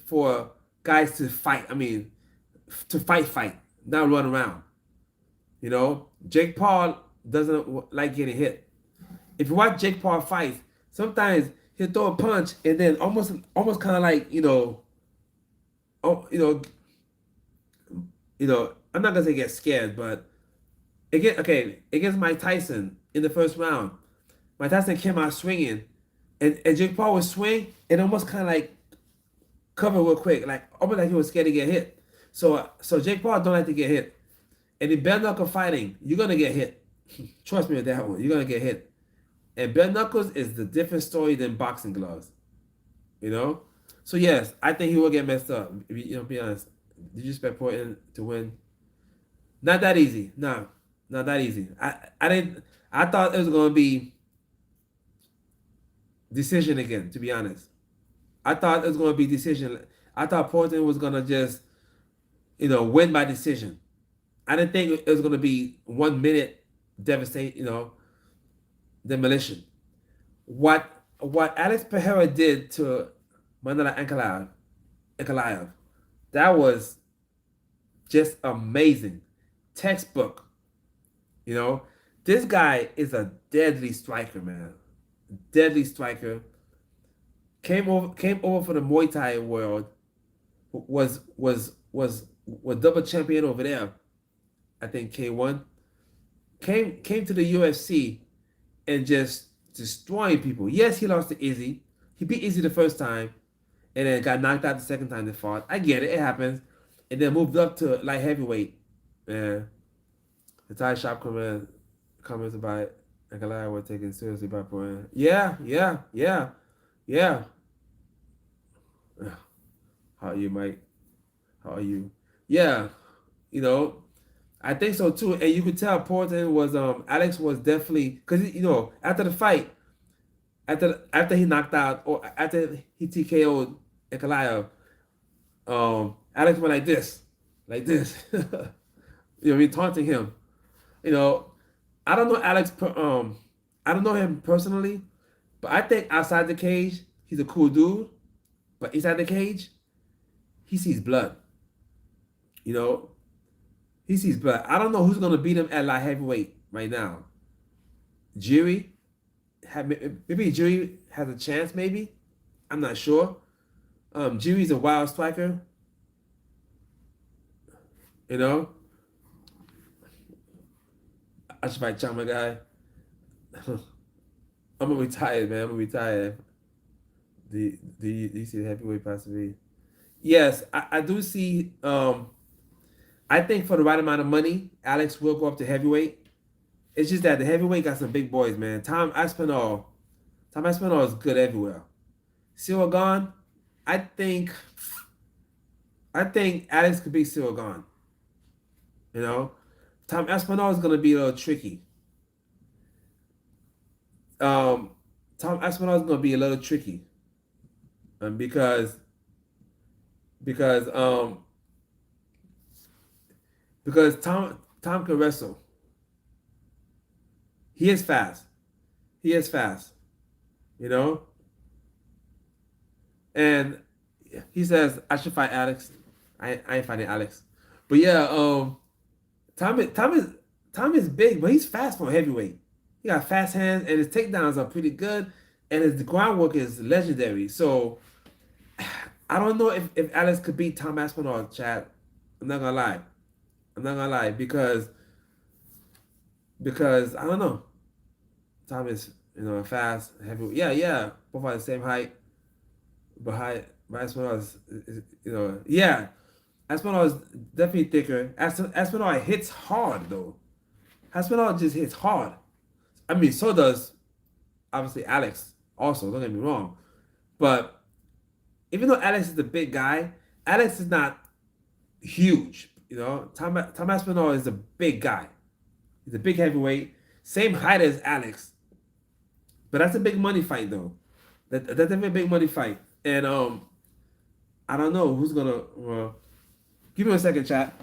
Speaker 1: for guys to fight. I mean, to fight, not run around. You know, Jake Paul doesn't like getting hit. If you watch Jake Paul fight, sometimes he'll throw a punch and then almost kind of like I'm not gonna say get scared, but against Mike Tyson in the first round, Mike Tyson came out swinging, and Jake Paul would swing and almost kind of like cover real quick, like almost like he was scared to get hit. So Jake Paul don't like to get hit. And in bare knuckle fighting, you're gonna get hit. Trust me with that one. You're gonna get hit. And bare knuckles is the different story than boxing gloves. You know? So yes, I think he will get messed up. Be honest. Did you expect Portland to win? Not that easy. No, not that easy. I thought it was gonna be decision again, to be honest. I thought it was gonna be decision. I thought Portland was gonna just, win by decision. I didn't think it was going to be 1 minute demolition. What Alex Pereira did to Mandela Ankalaev, that was just amazing. Textbook. This guy is a deadly striker, man. Deadly striker. came over for the Muay Thai world, was double champion over there. I think K1 came to the UFC and just destroying people. Yes, he lost to Izzy. He beat Izzy the first time, and then got knocked out the second time they fought. I get it, it happens. And then moved up to light heavyweight. And the Thai shop comments about Ankalaev were taken seriously by Pereira. Yeah. How are you, Mike? How are you? Yeah, you know, I think so too. And you could tell Portland was Alex was definitely because after the fight, after he knocked out or after he TKO'd Ankalaev, Alex went like this, taunting him. You know, I don't know I don't know him personally, but I think outside the cage he's a cool dude. But inside the cage, he sees blood. You know, he sees blood. I don't know who's gonna beat him at light heavyweight right now. Jiri, maybe Jiri has a chance. Maybe I'm not sure. Jiri's a wild striker. You know, I should fight Chama guy. I'm gonna retire, man. I'm gonna retire. Do you see the heavyweight possibly? Yes, I do see. I think for the right amount of money, Alex will go up to heavyweight. It's just that the heavyweight got some big boys, man. Tom Aspinall is good everywhere. Cyril Gone, I think, I think Alex could beat Cyril Gone. You know, Tom Aspinall is gonna be a little tricky. Um, Tom Aspinall is gonna be a little tricky, because because um because Tom can wrestle. He is fast. He is fast. You know, and he says I should fight Alex. I ain't fighting Alex, but yeah, Tom is Tom is Tom is big, but he's fast for a heavyweight. He got fast hands, and his takedowns are pretty good, and his groundwork is legendary. So I don't know if Alex could beat Tom Aspinall, Chad. I'm not gonna lie. I'm not gonna lie because I don't know. Tom is fast, heavy. Yeah. Both are the same height, but Aspinall yeah. Aspinall is definitely thicker. Aspinall hits hard though. Aspinall just hits hard. I mean, so does obviously Alex. Also, don't get me wrong, but even though Alex is the big guy, Alex is not huge. Tom Aspinall is a big guy. He's a big heavyweight, same height as Alex. But that's a big money fight though. That's definitely a big money fight. And I don't know who's gonna. Give me a second, chat.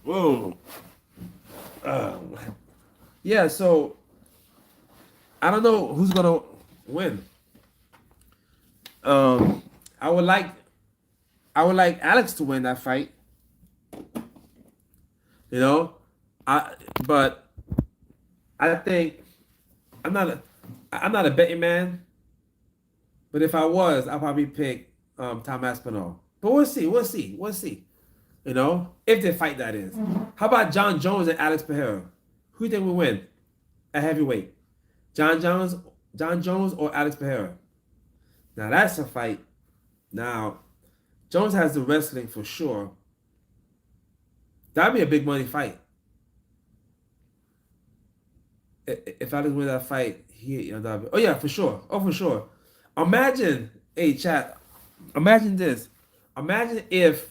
Speaker 1: Whoa. Yeah. So I don't know who's gonna win. Um, I would like Alex to win that fight. You know, I but I think I'm not a betting man, but if I was, I'd probably pick Tom Aspinall. But we'll see. If they fight, that is. How about John Jones and Alex Pereira? Who do you think will win at heavyweight? John Jones or Alex Pereira? Now that's a fight. Now Jones has the wrestling for sure. That'd be a big money fight. If Alex win that fight, that'd be, oh yeah, for sure. Oh, for sure. Imagine, hey chat. Imagine this. Imagine if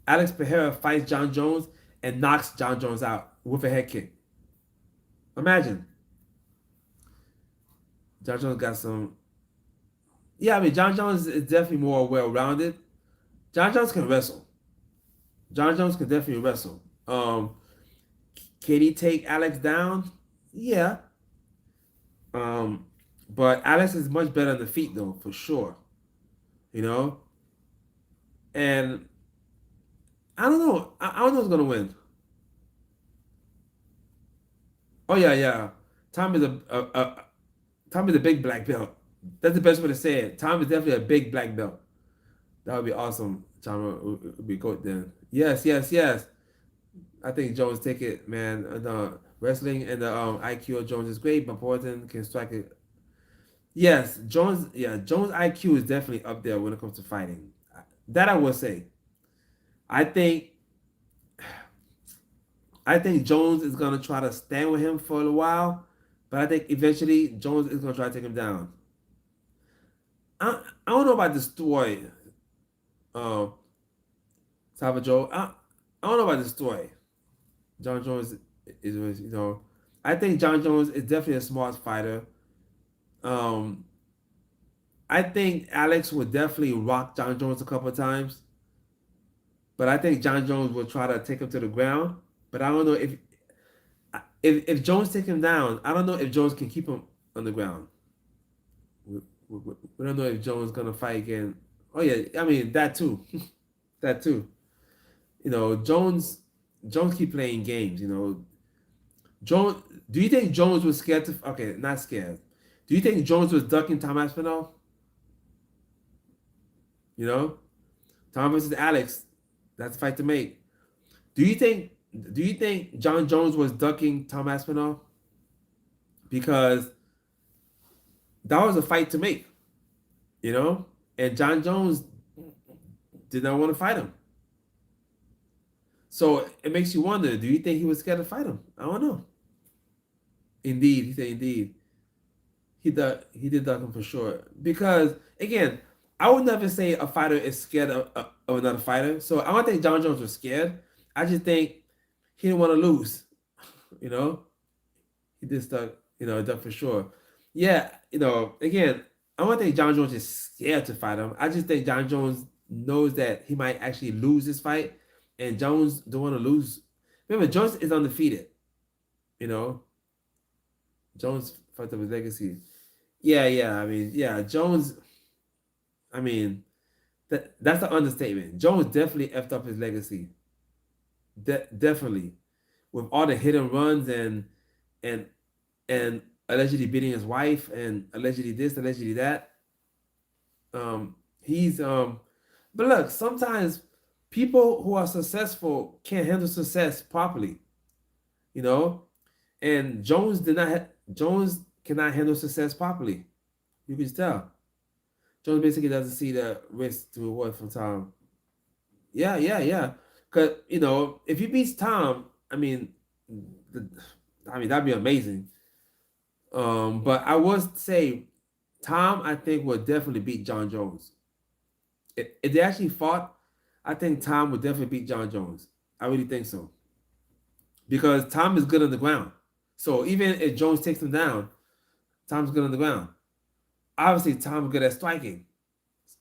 Speaker 1: Alex Pereira fights John Jones and knocks John Jones out with a head kick. Imagine. John Jones got some. Yeah, I mean, John Jones is definitely more well-rounded. John Jones can wrestle. John Jones can definitely wrestle. Can he take Alex down? Yeah. But Alex is much better on the feet though, for sure. And I don't know. I don't know who's gonna win. Oh yeah, yeah. Tom is Tom is a big black belt. That's the best way to say it. Tom is definitely a big black belt. That would be awesome. Tom would be good then. Yes, yes, yes. I think Jones take it, man. The wrestling and the IQ of Jones is great, but Portland can strike it. Yes, Jones. Yeah, Jones' IQ is definitely up there when it comes to fighting. That I will say. I think I think Jones is gonna try to stand with him for a while, but I think eventually Jones is gonna try to take him down. I don't know about destroy um Salvador. I don't know about destroy. John Jones is I think John Jones is definitely a smart fighter. Um I think Alex would definitely rock John Jones a couple of times, but I think John Jones will try to take him to the ground. But I don't know if Jones take him down, I don't know if Jones can keep him on the ground. We don't know if Jones gonna fight again. Oh yeah, I mean that too, that too. Jones keep playing games. Jones. Do you think Jones was scared to? Okay, not scared. Do you think Jones was ducking Tom Aspinall? You know, Tom versus Alex. That's a fight to make. Do you think? Do you think John Jones was ducking Tom Aspinall because that was a fight to make? And John Jones did not want to fight him. So it makes you wonder, do you think he was scared to fight him? I don't know. Indeed, he said indeed. He did duck him for sure. Because again, I would never say a fighter is scared of another fighter. So I don't think John Jones was scared. I just think he didn't want to lose. You know? He did duck for sure. Yeah, again, I don't think John Jones is scared to fight him. I just think John Jones knows that he might actually lose this fight, and Jones don't want to lose. Remember, Jones is undefeated. You know, Jones fucked up his legacy. Yeah, yeah. I mean, yeah, Jones. I mean, that's the understatement. Jones definitely effed up his legacy. Definitely, with all the hit and runs and and allegedly beating his wife and allegedly this, allegedly that. He's But look, sometimes people who are successful can't handle success properly, you know. And Jones cannot handle success properly. You can tell. Jones basically doesn't see the risk to reward from Tom. Yeah, yeah, yeah. Cause if he beats Tom, the, that'd be amazing. But I would say Tom, I think, would definitely beat John Jones. If they actually fought, I think Tom would definitely beat John Jones. I really think so. Because Tom is good on the ground. So even if Jones takes him down, Tom's good on the ground. Obviously, Tom's good at striking.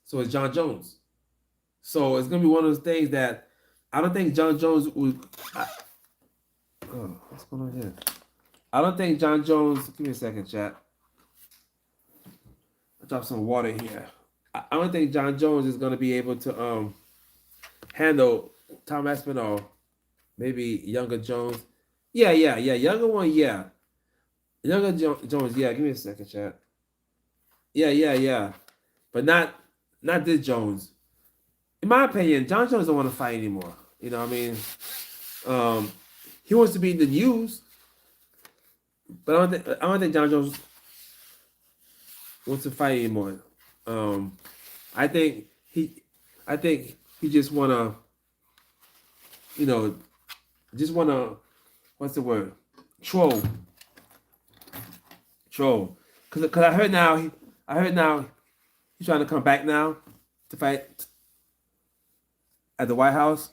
Speaker 1: So is John Jones. So it's gonna be one of those things that I don't think John Jones would. What's going on here? I don't think John Jones. Give me a second, chat. I dropped some water here. I don't think John Jones is gonna be able to handle Tom Aspinall. Maybe younger Jones. Yeah, yeah, yeah. Younger one, yeah. Younger Jones, yeah. Give me a second, chat. Yeah, yeah, yeah. But not this Jones. In my opinion, John Jones don't want to fight anymore. You know what I mean? He wants to be in the news, but I don't think John Jones wants to fight anymore. I think he just wanna, just wanna, what's the word? Troll. Cause I heard now he's trying to come back now to fight at the White House.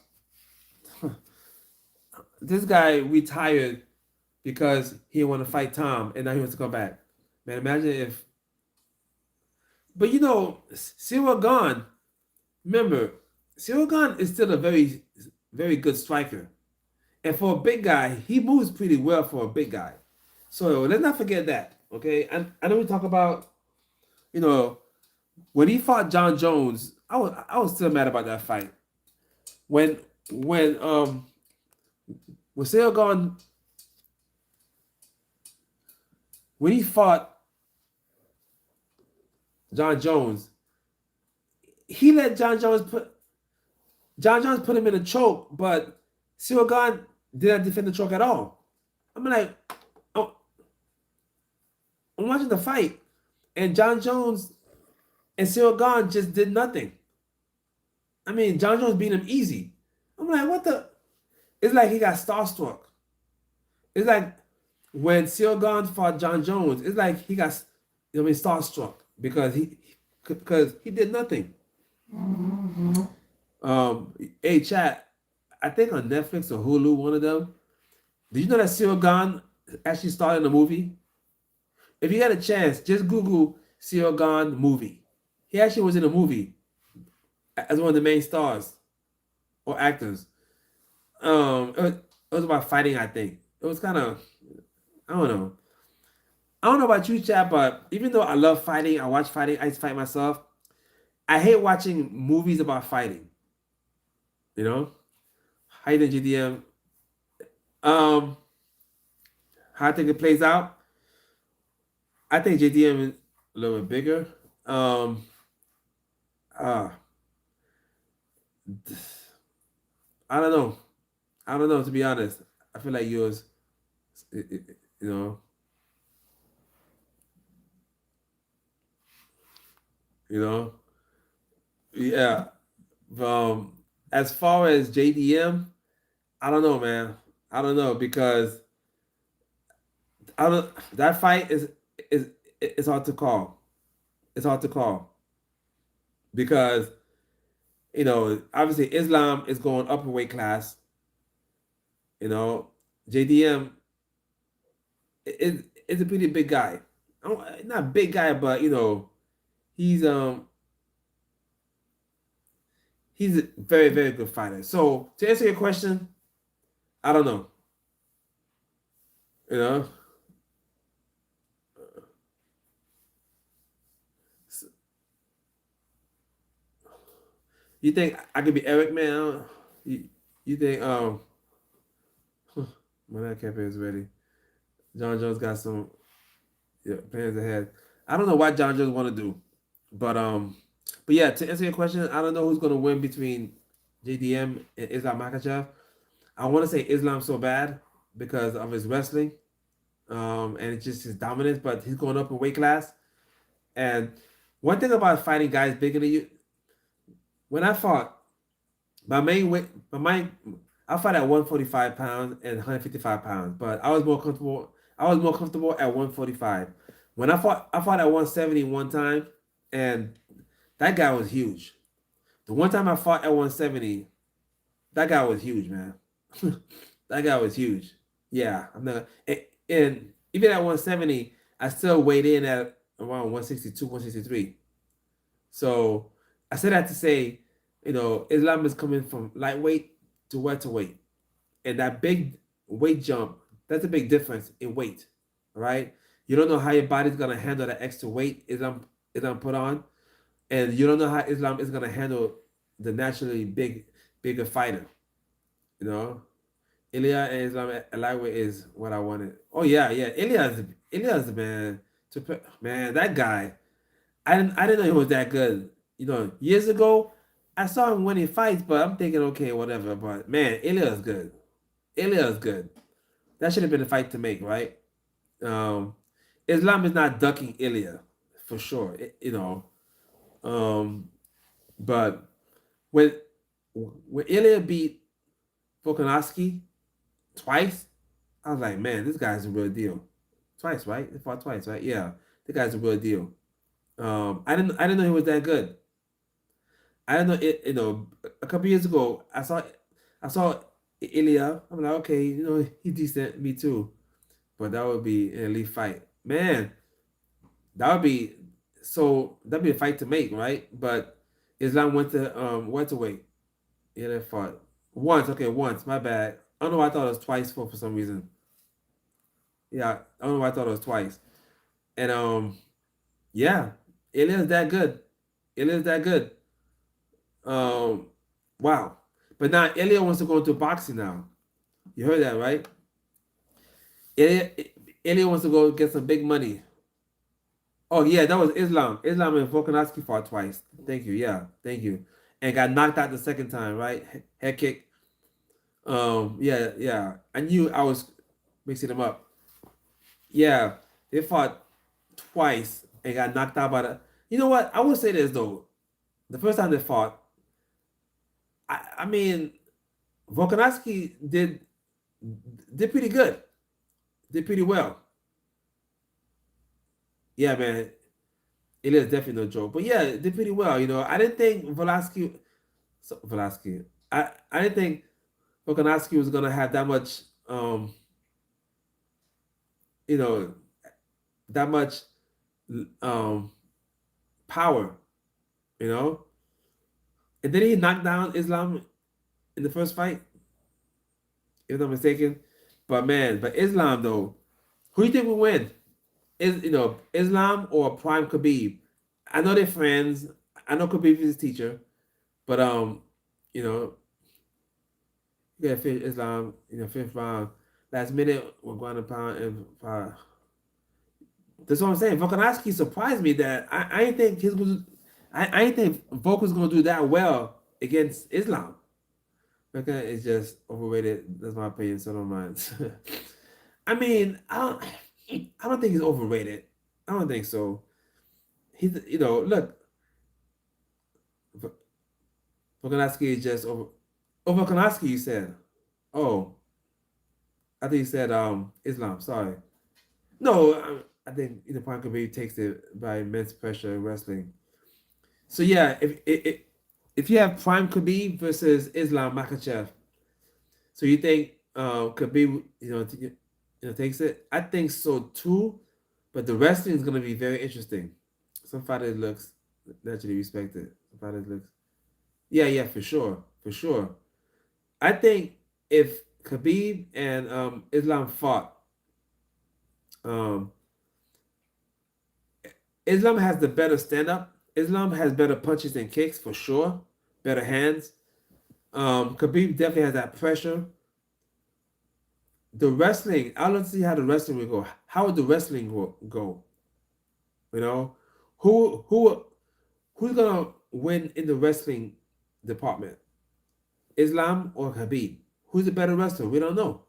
Speaker 1: This guy retired because he didn't want to fight Tom, and now he wants to come back. Man, imagine if. But Cyril Gahn. Remember, Cyril Gahn is still a very, very good striker, and for a big guy, he moves pretty well for a big guy. So let's not forget that. Okay, and I know we talk about, when he fought John Jones, I was still mad about that fight. When when um when Cyril Gahn when he fought John Jones, he let John Jones put him in a choke, but Cyril Gane did not defend the choke at all. I'm like, oh, I'm watching the fight, and John Jones and Cyril Gane just did nothing. I mean, John Jones beat him easy. I'm like, what the? It's like he got starstruck. It's like when Cyril Gane fought John Jones, it's like he got, starstruck because he did nothing. Hey, chat. I think on Netflix or Hulu, one of them. Did you know that Cyril Gane actually starred in a movie? If you get a chance, just Google Cyril Gane movie. He actually was in a movie as one of the main stars or actors. It was about fighting, I think. It was kind of, I don't know. I don't know about you, chat, but even though I love fighting, I watch fighting, I fight myself. I hate watching movies about fighting. You know, how you think GDM? Um, how I think it plays out. I think JDM is a little bit bigger. Um, uh, I don't know. I don't know, to be honest. I feel like yours, you know, you know, yeah. Um, as far as JDM, I don't know, man. I don't know because I don't. That fight is it's hard to call. It's hard to call because obviously Islam is going up a weight class. You know, JDM is a pretty big guy. Not big guy, but he's he's a very very good fighter. So to answer your question, I don't know. You know, you think I could be Eric, man? You think when that campaign is ready, John Jones got some plans ahead. I don't know what John Jones want to do, but yeah. To answer your question, I don't know who's gonna win between JDM and Islam Makhachev. I want to say Islam so bad because of his wrestling, and it's just his dominance. But he's going up in weight class. And one thing about fighting guys bigger than you, when I fought, my main weight, I fought at 145 pounds and 155 pounds, but I was more comfortable. I was more comfortable at 145. When I fought at 170 one time, and that guy was huge. The one time I fought at 170, that guy was huge, man. That guy was huge. Yeah, I'm not. And even at 170, I still weighed in at around 162, 163. So I said that to say, Islam is coming from lightweight to welterweight, and that big weight jump, that's a big difference in weight, right? You don't know how your body's gonna handle that extra weight Islam put on, and you don't know how Islam is gonna handle the naturally bigger fighter. You know, Ilya and Islam at lightweight is what I wanted. Oh yeah, yeah. Ilya's the man. Man, that guy. I didn't know he was that good. Years ago, I saw him winning fights, but I'm thinking, okay, whatever. But man, Ilya's good. Ilya's good. That should have been a fight to make, right? Um, Islam is not ducking Ilya for sure. Um, but when Ilya beat Volkanovski twice, I was like, man, this guy's a real deal. Twice, right? They fought twice, right? Yeah, the guy's a real deal. I didn't know he was that good. I didn't know it. A couple years ago, I saw Ilya. I'm like, okay, he's decent. Me too. But that would be an elite fight, man. That would be that'd be a fight to make, right? But Islam went to welterweight. Yeah, they fought once. Okay, once. My bad. I don't know why I thought it was twice for some reason. Yeah, I don't know why I thought it was twice. And yeah, it is that good. It is that good. Um, wow. But now Ilya wants to go into boxing now. You heard that, right? Ilya, Alien wants to go get some big money. Oh yeah, that was Islam. Islam and Volkanovski fought twice. Thank you. Yeah, thank you. And got knocked out the second time, right? Head kick. Yeah, yeah. I knew I was mixing them up. Yeah, they fought twice and got knocked out by the. You know what? I will say this though. The first time they fought, I mean, Volkanovski did pretty good. Did pretty well. Yeah, man. It is definitely no joke. But yeah, did pretty well. I didn't think Velasquez. I didn't think Volkanovski was gonna have that much you know, that much um power, you know. And then he knocked down Islam in the first fight, if I'm not mistaken. But man, but Islam though, who do you think will win? Is Islam or Prime Khabib? I know they're friends. I know Khabib is his teacher, but you know, yeah, Islam, fifth round, last minute we're going to pound and that's what I'm saying. Volkanovski surprised me that I didn't think his was I didn't think Volk was gonna do that well against Islam. Volkan is just overrated. That's my opinion, so don't mind. I mean, I don't think he's overrated. I don't think so. He's look, Volkanovski is just over. Oh, Volkanovski, you said. Oh, I think you said Islam. Sorry. No, I think Prime Khabib takes it by immense pressure in wrestling. So yeah, if you have Prime Khabib versus Islam Makhachev, so you think Khabib takes it? I think so too, but the wrestling is gonna be very interesting. Some fighters looks naturally respected. Some fighters looks yeah, for sure, for sure. I think if Khabib and Islam fought, um, Islam has the better stand up. Islam has better punches and kicks for sure, better hands. Khabib definitely has that pressure. The wrestling, I don't see how the wrestling will go. How would the wrestling go? You know, who who's gonna win in the wrestling department? Islam or Khabib? Who's the better wrestler? We don't know.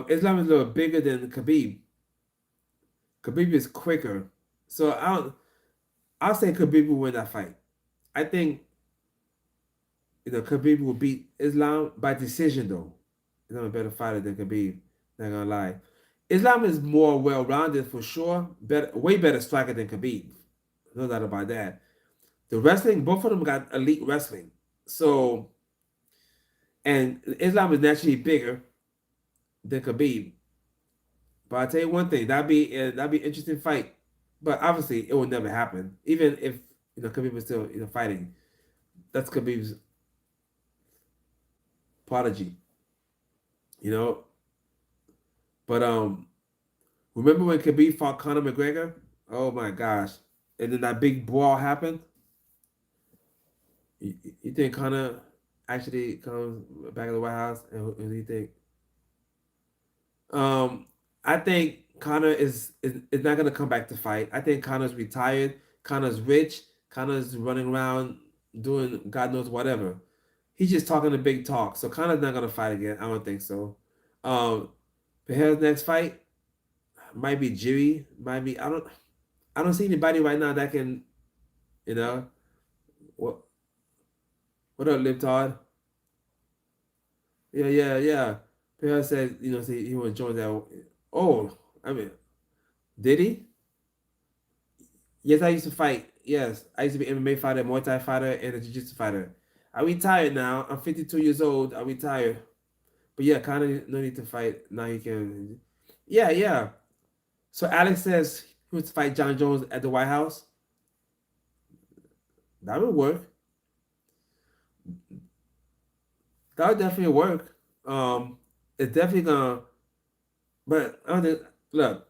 Speaker 1: Islam is a little bigger than Khabib. Khabib is quicker, so I'll say Khabib will win that fight. I think Khabib will beat Islam by decision though. Islam a better fighter than Khabib. Not gonna lie. Islam is more well-rounded for sure. Better, way better striker than Khabib. No doubt about that. The wrestling, both of them got elite wrestling. So, and Islam is naturally bigger than Khabib. But I'll tell you one thing, that'd be an interesting fight. But obviously, it will never happen. Even if Khabib is still fighting, that's Khabib's prodigy. You know. But remember when Khabib fought Conor McGregor? Oh my gosh! And then that big brawl happened. You think Conor actually comes back to the White House? And who do you think? Um, I think Conor is not gonna come back to fight. I think Conor's retired. Conor's rich. Conor's running around doing God knows whatever. He's just talking the big talk. So Conor's not gonna fight again. I don't think so. Um, Pereira's next fight might be Jiri. Might be I don't see anybody right now that can you know what what up, Libtard? Yeah. Pereira said say he want to join that. Oh, I mean, did he? Yes, I used to fight. Yes, I used to be MMA fighter, Muay Thai fighter, and a Jiu-Jitsu fighter. I retired now. I'm 52 years old. I retired. But yeah, kind of no need to fight. Now he can. Yeah. So Alex says he wants to fight John Jones at the White House. That would work. That would definitely work. It's definitely gonna. But I don't think. Look,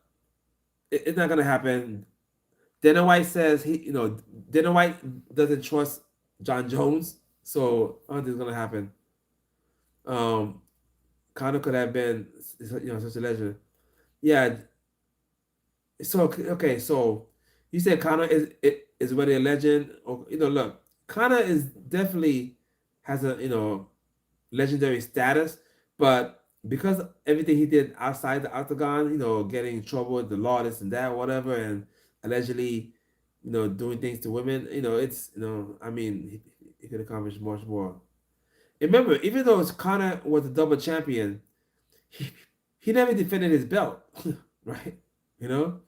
Speaker 1: it's not gonna happen. Dana White says Dana White doesn't trust John Jones, so I don't think it's gonna happen. Um, Conor could have been such a legend. Yeah. So okay, so you said Connor is already a legend. Or, look, Connor is definitely has a legendary status, but because everything he did outside the octagon, getting in trouble with the law, this and that, whatever, and allegedly, doing things to women, it's I mean, he could accomplish much more. Remember, even though Connor was a double champion, he, he never defended his belt, right? You know.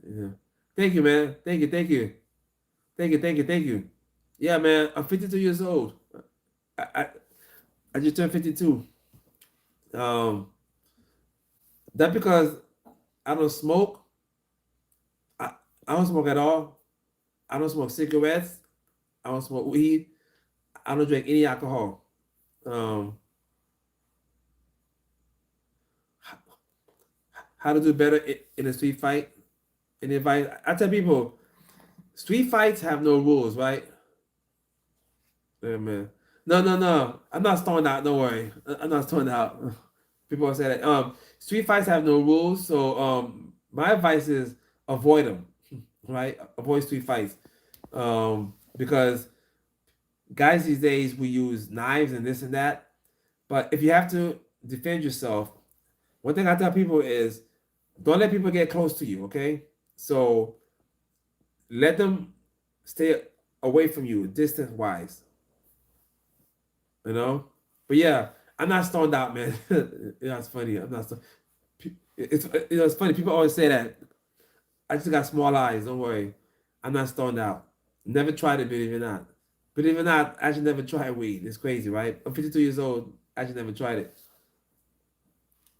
Speaker 1: Yeah. Thank you, man. Thank you. Yeah, man. I'm 52 years old. I I, I just turned 52. Um, that because I don't smoke. I, I don't smoke at all. I don't smoke cigarettes. I don't smoke weed. I don't drink any alcohol. Um, how to do better in a street fight? And if I tell people, street fights have no rules, right? Yeah, man. No. I'm not stoned out. Don't worry. I'm not stoned out. People say that. Street fights have no rules, so my advice is avoid them. Right? Avoid street fights. Because guys these days we use knives and this and that. But if you have to defend yourself, one thing I tell people is don't let people get close to you. Okay? So let them stay away from you, distance wise. You know. But yeah, I'm not stoned out, man. It's funny. I'm not. It's funny. People always say that. I just got small eyes. Don't worry. I'm not stoned out. Never tried it, believe it or not. Believe it or not, I actually never tried weed. It's crazy, right? I'm 52 years old. I actually never tried it.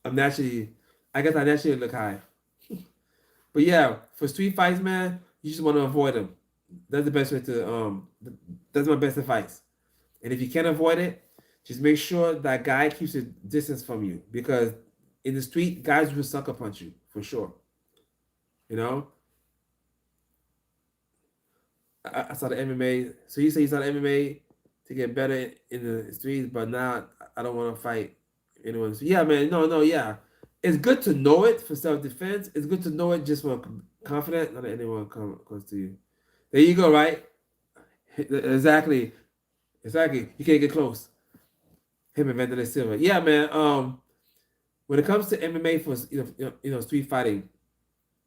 Speaker 1: I'm naturally, I guess I naturally look high. But yeah, for street fights, man, you just want to avoid them. That's the best way to That's my best advice. And if you can't avoid it, just make sure that guy keeps a distance from you because in the street, guys will sucker punch you for sure. You know, I saw the MMA. So you say you saw the MMA to get better in the streets, but now I don't want to fight anyone. So yeah, man, no, yeah. It's good to know it for self defense. It's good to know it just for confident. Not that anyone come close to you. There you go, right? Exactly, exactly. You can't get close. Him and Vanderlei Silva. Yeah, man. When it comes to MMA for street fighting,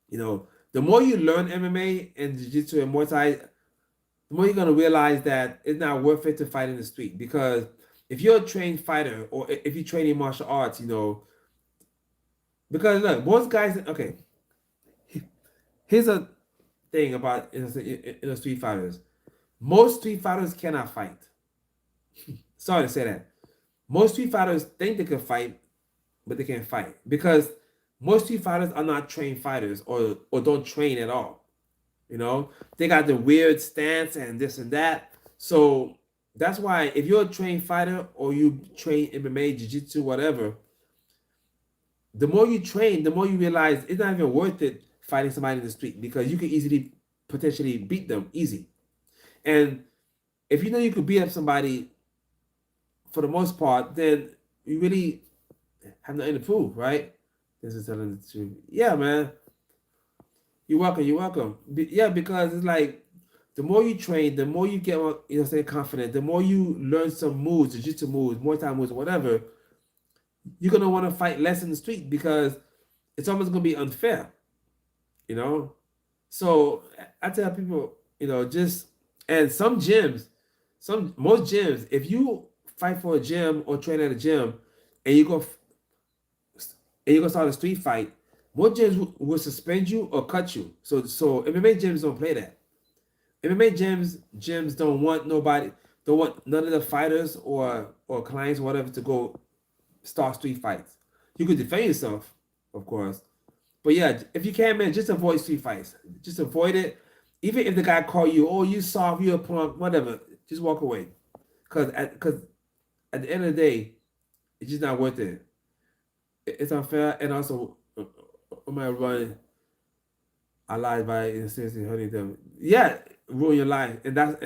Speaker 1: the more you learn MMA and Jiu-Jitsu and Muay Thai, the more you're gonna realize that it's not worth it to fight in the street. Because if you're a trained fighter or if you train in martial arts, because look, most guys. Okay, here's a thing about street fighters. Most street fighters cannot fight. Sorry to say that. Most street fighters think they can fight, but they can't fight because most street fighters are not trained fighters or don't train at all. They got the weird stance and this and that. So that's why if you're a trained fighter or you train MMA, jiu-jitsu, whatever, the more you train, the more you realize it's not even worth it fighting somebody in the street because you can easily potentially beat them easy. And if you know you could beat up somebody for the most part, then you really have nothing to prove, right? This is telling the truth. Yeah, man. You're welcome. You're welcome. Yeah, because it's like the more you train, the more you get, say confident. The more you learn some moves, jiu-jitsu moves, Muay Thai moves, whatever. You're gonna want to fight less in the street because it's almost gonna be unfair. You know. So I tell people, just and most gyms, if you fight for a gym or train at a gym, and you go start a street fight, most gyms will suspend you or cut you. So MMA gyms don't play that. MMA gyms don't want nobody, don't want none of the fighters or clients or whatever to go start street fights. You could defend yourself, of course, but yeah, if you can, man, just avoid street fights. Just avoid it. Even if the guy call you, oh, you soft, you a punk, whatever, just walk away. Cause at the end of the day, it's just not worth it. It's unfair, and also, am I running? I lied by insensitive hurting them. Yeah, ruin your life, and that's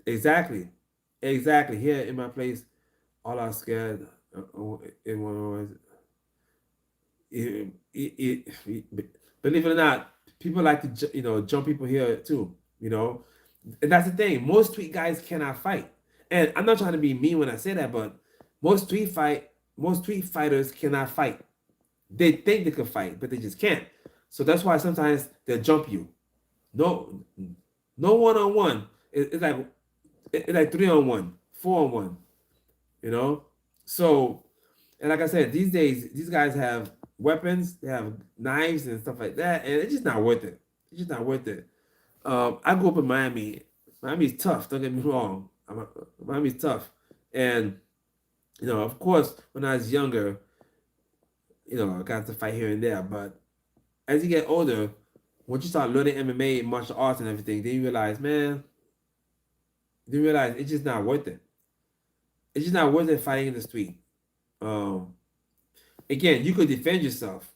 Speaker 1: exactly, exactly. Here in my place, all are scared. In one believe it or not, people like to jump people here too. And that's the thing. Most street guys cannot fight, and I'm not trying to be mean when I say that, but most street fighters cannot fight. They think they can fight, but they just can't. So that's why sometimes they'll jump you. No, no one on one. It's like 3-on-1, 4-on-1. You know. So, and like I said, these days these guys have weapons, they have knives and stuff like that, and it's just not worth it. It's just not worth it. I grew up in Miami. Miami's tough. Don't get me wrong. Miami's tough, and of course, when I was younger, I got to fight here and there. But as you get older, once you start learning MMA, martial arts, and everything, then you realize, man, it's just not worth it. It's just not worth it fighting in the street. Um, Again, you could defend yourself.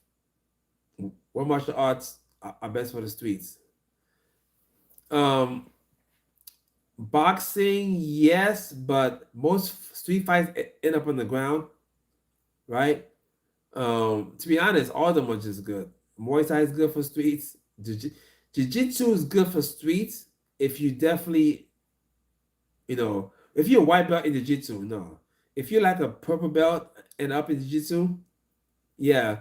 Speaker 1: What martial arts are best for the streets? Um, Boxing, yes, but most street fights end up on the ground, right? To be honest, all of them are just good. Muay Thai is good for streets. Jiu-Jitsu is good for streets if you definitely, if you're a white belt in Jiu-Jitsu, no. If you're like a purple belt and up in Jiu-Jitsu, yeah,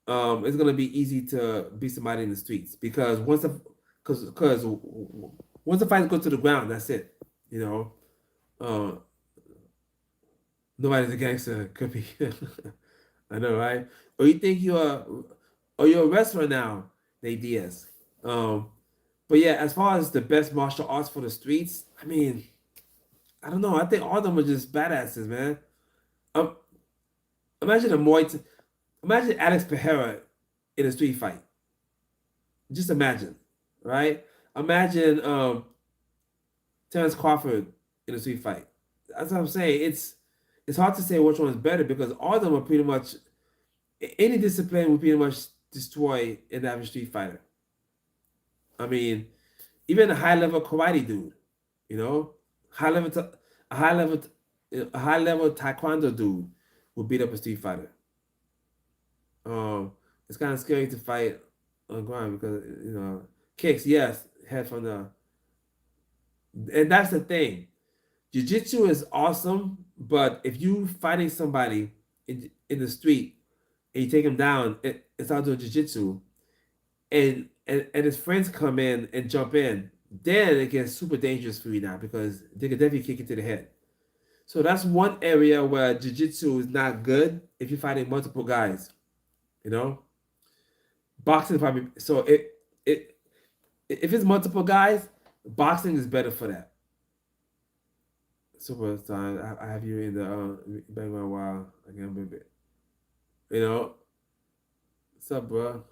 Speaker 1: it's gonna be easy to beat somebody in the streets because because once the fights go to the ground, that's it. You know, uh, nobody's a gangster. Could be. I know, right? Or you think you're a wrestler now, Nate Diaz. Um, but yeah, as far as the best martial arts for the streets, I mean, I don't know. I think all of them are just badasses, man. Um, imagine a imagine Alex Pereira in a street fight. Just imagine, right? Imagine Terrence Crawford in a street fight. That's what I'm saying. It's hard to say which one is better because all of them are pretty much any discipline will pretty much destroy an average street fighter. I mean, even a high level karate dude, you know, high level a high level a high level taekwondo dude will beat up a street fighter. Um, it's kind of scary to fight on the ground because kicks, yes, head from the, and that's the thing. Jiu-jitsu is awesome, but if you fighting somebody in the street and you take him down, it's out doing jiu-jitsu, and his friends come in and jump in, then it gets super dangerous for you now because they could definitely kick you to the head. So that's one area where jiu-jitsu is not good if you're fighting multiple guys. You know, boxing probably it if it's multiple guys, boxing is better for that. Superstar, I have you in the background while again, baby. You know, what's up, bro?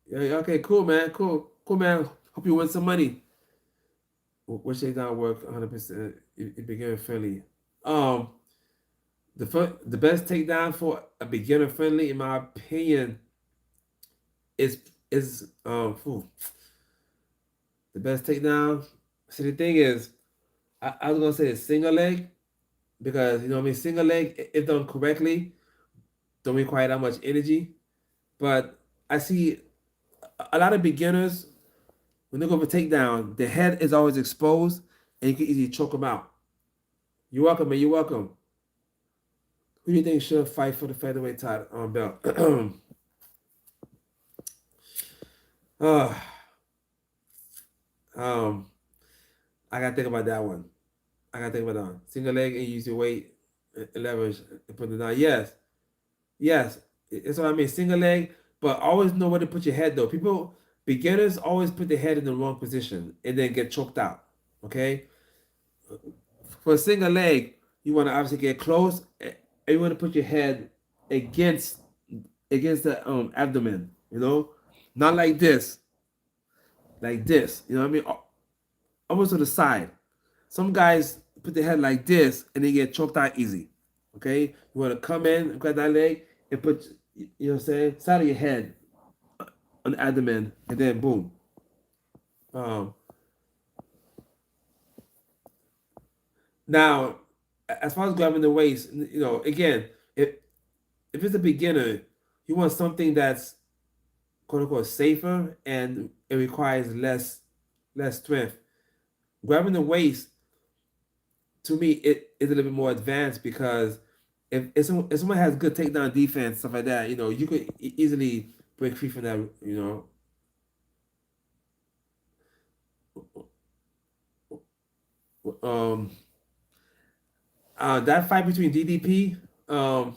Speaker 1: Yeah, yeah, okay, cool, man, cool, man. Hope you win some money. Which they don't work 100%. It beginner friendly. Um, the best takedown for a beginner friendly, in my opinion, is the best takedown. See, the thing is, I was gonna say a single leg because what I mean. Single leg, if done correctly, don't require that much energy. But I see a lot of beginners when they go for takedown, the head is always exposed, and you can easily choke them out. You're welcome, man. You're welcome. Who do you think should fight for the featherweight title belt? uh, um, I gotta think about that one. I gotta think about that one. Single leg and use your weight and leverage and put it down. Yes, yes. That's what I mean. Single leg, but always know where to put your head though. Beginners always put their head in the wrong position and then get choked out. Okay? For a single leg, you want to obviously get close and you want to put your head against the abdomen, Not like this. Like this. You know what I mean? Almost to the side. Some guys put their head like this and they get choked out easy. Okay? You want to come in and grab that leg and put, what I'm saying, side of your head on the abdomen and then boom. Now, as far as grabbing the waist, again, if it's a beginner, He wants something that's quote unquote safer and it requires less strength. Grabbing the waist to me it is a little bit more advanced because if someone has good takedown defense stuff like that, you could easily break free from that. Um, that fight between DDP and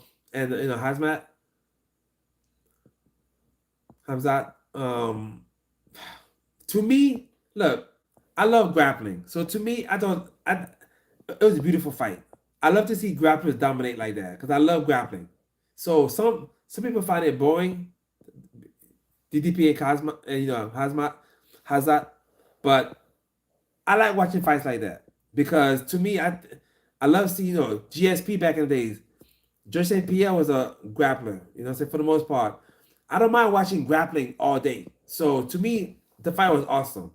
Speaker 1: Hamzat to me, look, I love grappling. So to me, it was a beautiful fight. I love to see grapplers dominate like that because I love grappling. So some people find it boring, DDP and Kazma, and Hazat, but I like watching fights like that because to me, I love seeing GSP back in the days. George St. Pierre was a grappler, for the most part. I don't mind watching grappling all day. So to me, the fight was awesome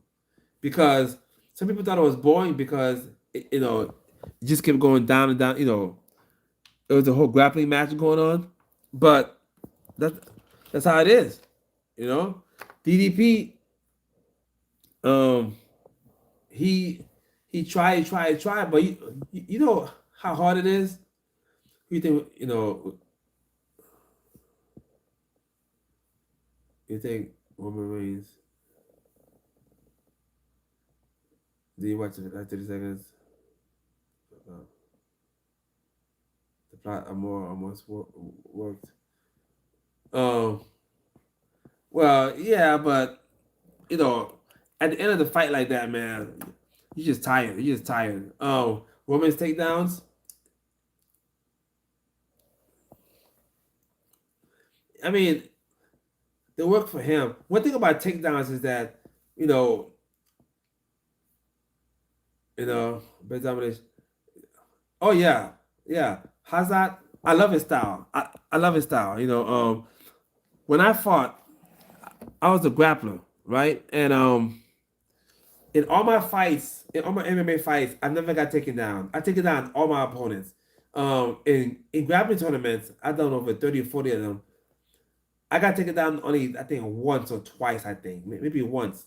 Speaker 1: because some people thought it was boring because it just kept going down and down. It was a whole grappling match going on, but that that's how it is. DDP, he tried, but you know how hard it is. You think Roman Reigns? Did you watch it after 30 seconds? The plot almost worked. Well, yeah, but at the end of the fight like that, man, you're just tired. Roman's takedowns. I mean, they work for him. One thing about takedowns is that best domination. Oh yeah, yeah. Hazard, I love his style. I love his style. When I fought, I was a grappler, right? And in all my fights, in all my MMA fights, I never got taken down. I take down all my opponents. In grappling tournaments, I've done over 30 or 40 of them. I got taken down only I think once or twice. I think maybe once.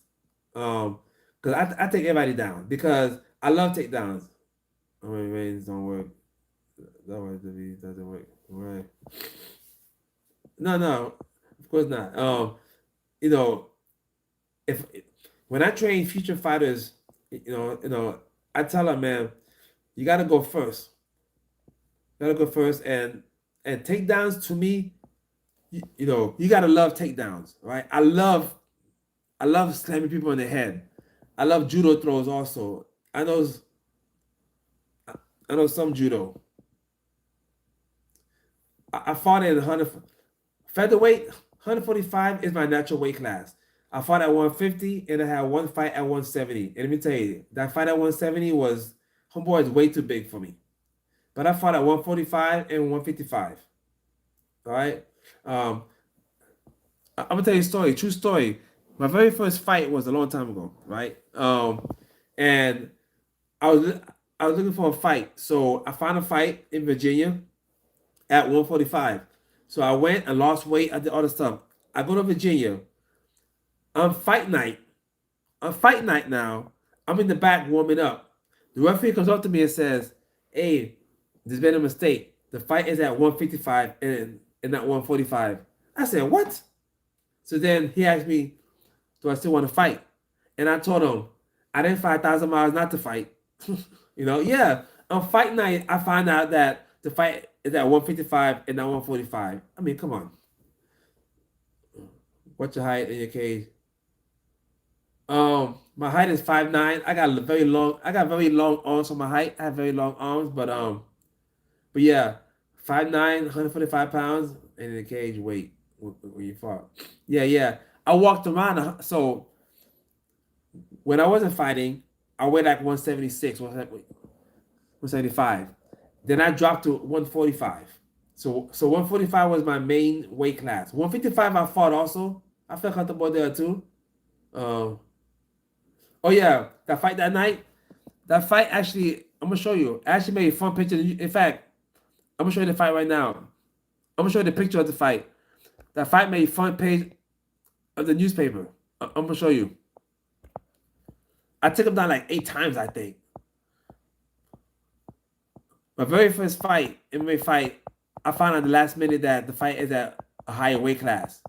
Speaker 1: Because I take everybody down because I love takedowns. I mean, Reigns don't work. That way doesn't work. Right? No, of course not. If when I train future fighters, I tell them, man, you gotta go first. And takedowns to me, you gotta love takedowns, right? I love slamming people in the head. I love judo throws also. I know some judo. I fought in 100 featherweight. 145 is my natural weight class. I fought at 150 and I had one fight at 170. And let me tell you, that fight at 170 was homeboy is way too big for me. But I fought at 145 and 155. All right. I'm gonna tell you a story, true story. My very first fight was a long time ago, right? And I was looking for a fight, so I found a fight in Virginia at 145. So I went and lost weight. I did all the stuff. I go to Virginia. On fight night now. I'm in the back warming up. The referee comes up to me and says, "Hey, there's been a mistake. The fight is at 155 and not 145." I said, "What?" So then he asked me, "Do I still want to fight?" And I told him, "I didn't fight 1,000 miles not to fight." Yeah. On fight night, I find out that the fight is at 155 and not 145. I mean, come on. What's your height in your cage? My height is 5'9". I got very long arms for my height. I have very long arms, but yeah, 5'9", 145 pounds, and in the cage weight when you fought. Yeah. I walked around. So when I wasn't fighting, I weighed like 176, 175. Then I dropped to 145. So 145 was my main weight class. 155 I fought also. I felt comfortable there too. Oh yeah, that fight that night. That fight actually, I'm gonna show you. I actually made a fun picture. In fact, I'm gonna show you the fight right now. I'm gonna show you the picture of the fight. That fight made front page of the newspaper. I'm gonna show you. I took him down like 8 times, I think. My very first fight, MMA fight, I found out the last minute that the fight is at a higher weight class.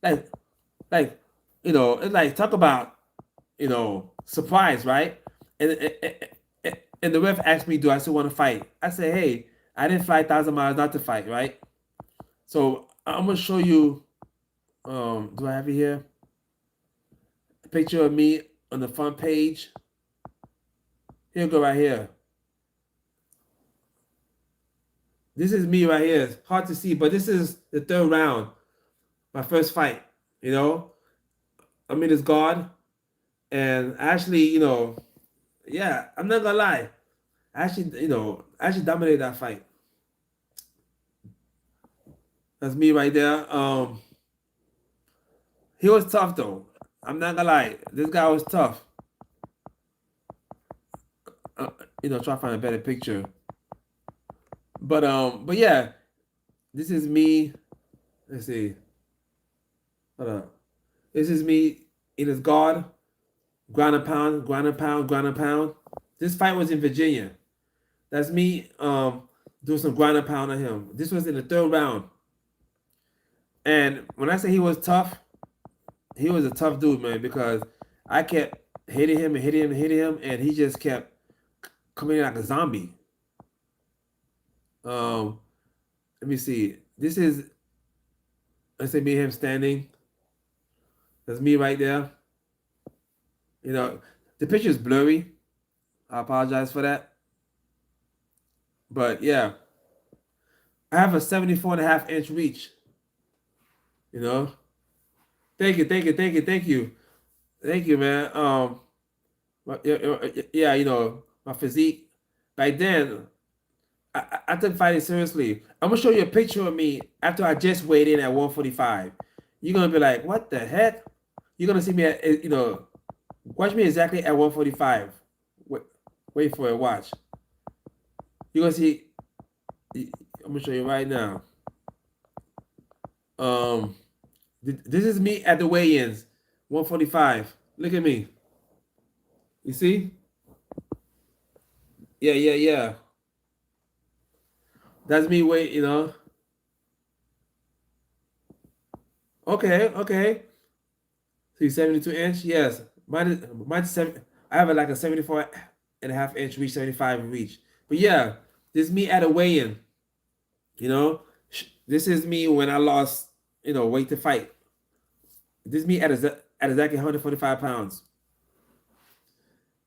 Speaker 1: Like, like, it's like talk about, surprise, right? And the ref asked me, "Do I still want to fight?" I said, "Hey, I didn't fly 1,000 miles not to fight, right?" So I'm gonna show you. Do I have it here? A picture of me on the front page. Here we go right here. This is me right here. It's hard to see, but this is the third round. My first fight. I'm in this guard, and actually, yeah, I'm not gonna lie. I actually dominated that fight. That's me right there. He was tough though. I'm not gonna lie. This guy was tough. Try to find a better picture. But yeah, this is me. Let's see. Hold up. This is me in his guard, ground and pound, ground and pound, ground and pound. This fight was in Virginia. That's me doing some ground and pound on him. This was in the third round. And when I say he was tough, he was a tough dude, man, because I kept hitting him and hitting him and hitting him, and he just kept coming in like a zombie. Let me see. This is, let's say, me and him standing. That's me right there. The picture is blurry. I apologize for that. But yeah, I have a 74.5-inch reach. Thank you, thank you, thank you, thank you, thank you, man. Yeah, my physique. Back then, I took fighting seriously. I'm gonna show you a picture of me after I just weighed in at 145. You're gonna be like, what the heck? You're gonna see me at, watch me exactly at 145. Wait for it, watch. You're gonna see, I'm gonna show you right now. This is me at the weigh-ins, 145. Look at me. You see? Yeah, yeah, yeah. That's me Okay, okay. See, 72-inch? Yes. Mine's seven. I have like a 74.5-inch reach, 75 reach. But yeah, this is me at a weigh-in. This is me when I lost, weight to fight. This is me at exactly 145 pounds.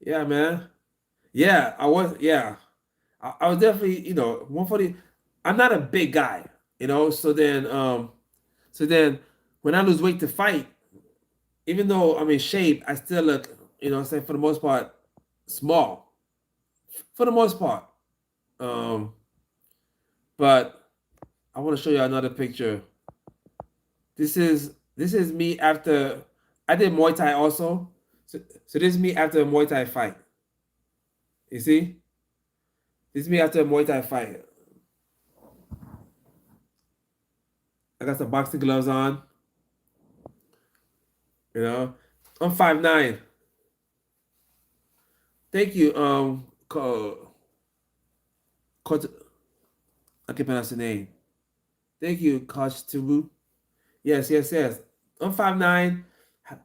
Speaker 1: Yeah, man. Yeah, I was. Yeah, I was definitely, 140. I'm not a big guy, So then, when I lose weight to fight, even though I'm in shape, I still look, say for the most part, small. For the most part. Um, but I want to show you another picture. This is me after I did Muay Thai also. So this is me after a Muay Thai fight. You see? This is me after a Muay Thai fight. I got some boxing gloves on. I'm 5'9". Thank you. I can pronounce the name. Thank you, Coach Tubu. Yes, yes, yes. I'm 5'9",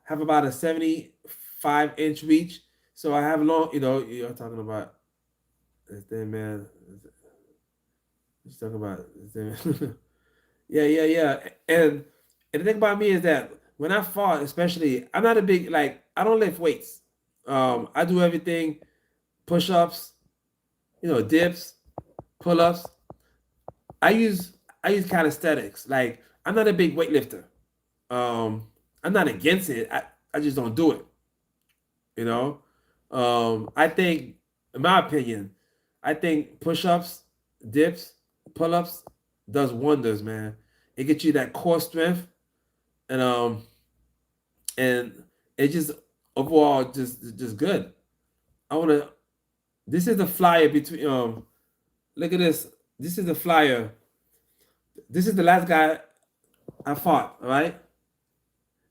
Speaker 1: have about a 75-inch reach. So I have long, you're talking about this thing, man. You're talking about this thing. Yeah, yeah, yeah. And the thing about me is that when I fought, especially, I'm not a big I don't lift weights. I do everything, push-ups, dips, pull-ups. I use calisthenics. Like I'm not a big weightlifter. I'm not against it. I just don't do it. You know. I think, in my opinion, I think push-ups, dips, pull-ups does wonders, man. It gets you that core strength, and and it just overall just good. I wanna. This is the flyer between. Look at this. This is the flyer. This is the last guy I fought, all right?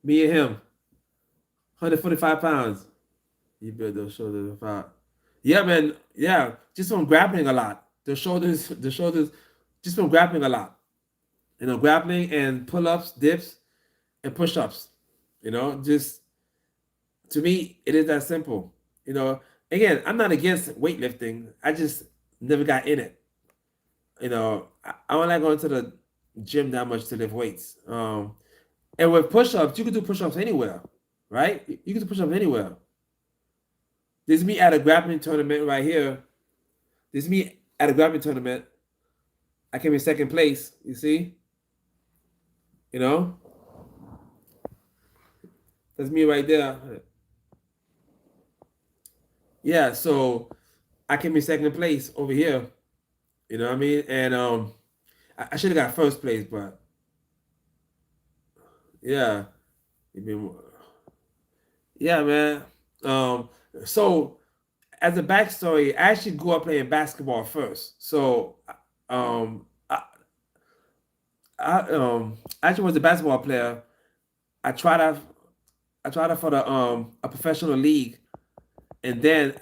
Speaker 1: Me and him, 145 pounds. You build those shoulders out. Yeah, man. Yeah, just from grappling a lot. The shoulders, just from grappling a lot. Grappling and pull-ups, dips, and push-ups. Just to me, it is that simple. Again, I'm not against weightlifting. I just never got in it. I don't like going to the gym that much to lift weights. And with push-ups, you can do push-ups anywhere, right? You can do push-ups anywhere. This is me at a grappling tournament right here. This is me at a grappling tournament. I came in second place. You see? You know, that's me right there. Yeah. So I came in second place over here. You know what I mean? And I should have got first place, but yeah, yeah, man. Um, so as a backstory, I actually grew up playing basketball first. So um, I, I actually was a basketball player. I tried out. I tried out for the a professional league, and then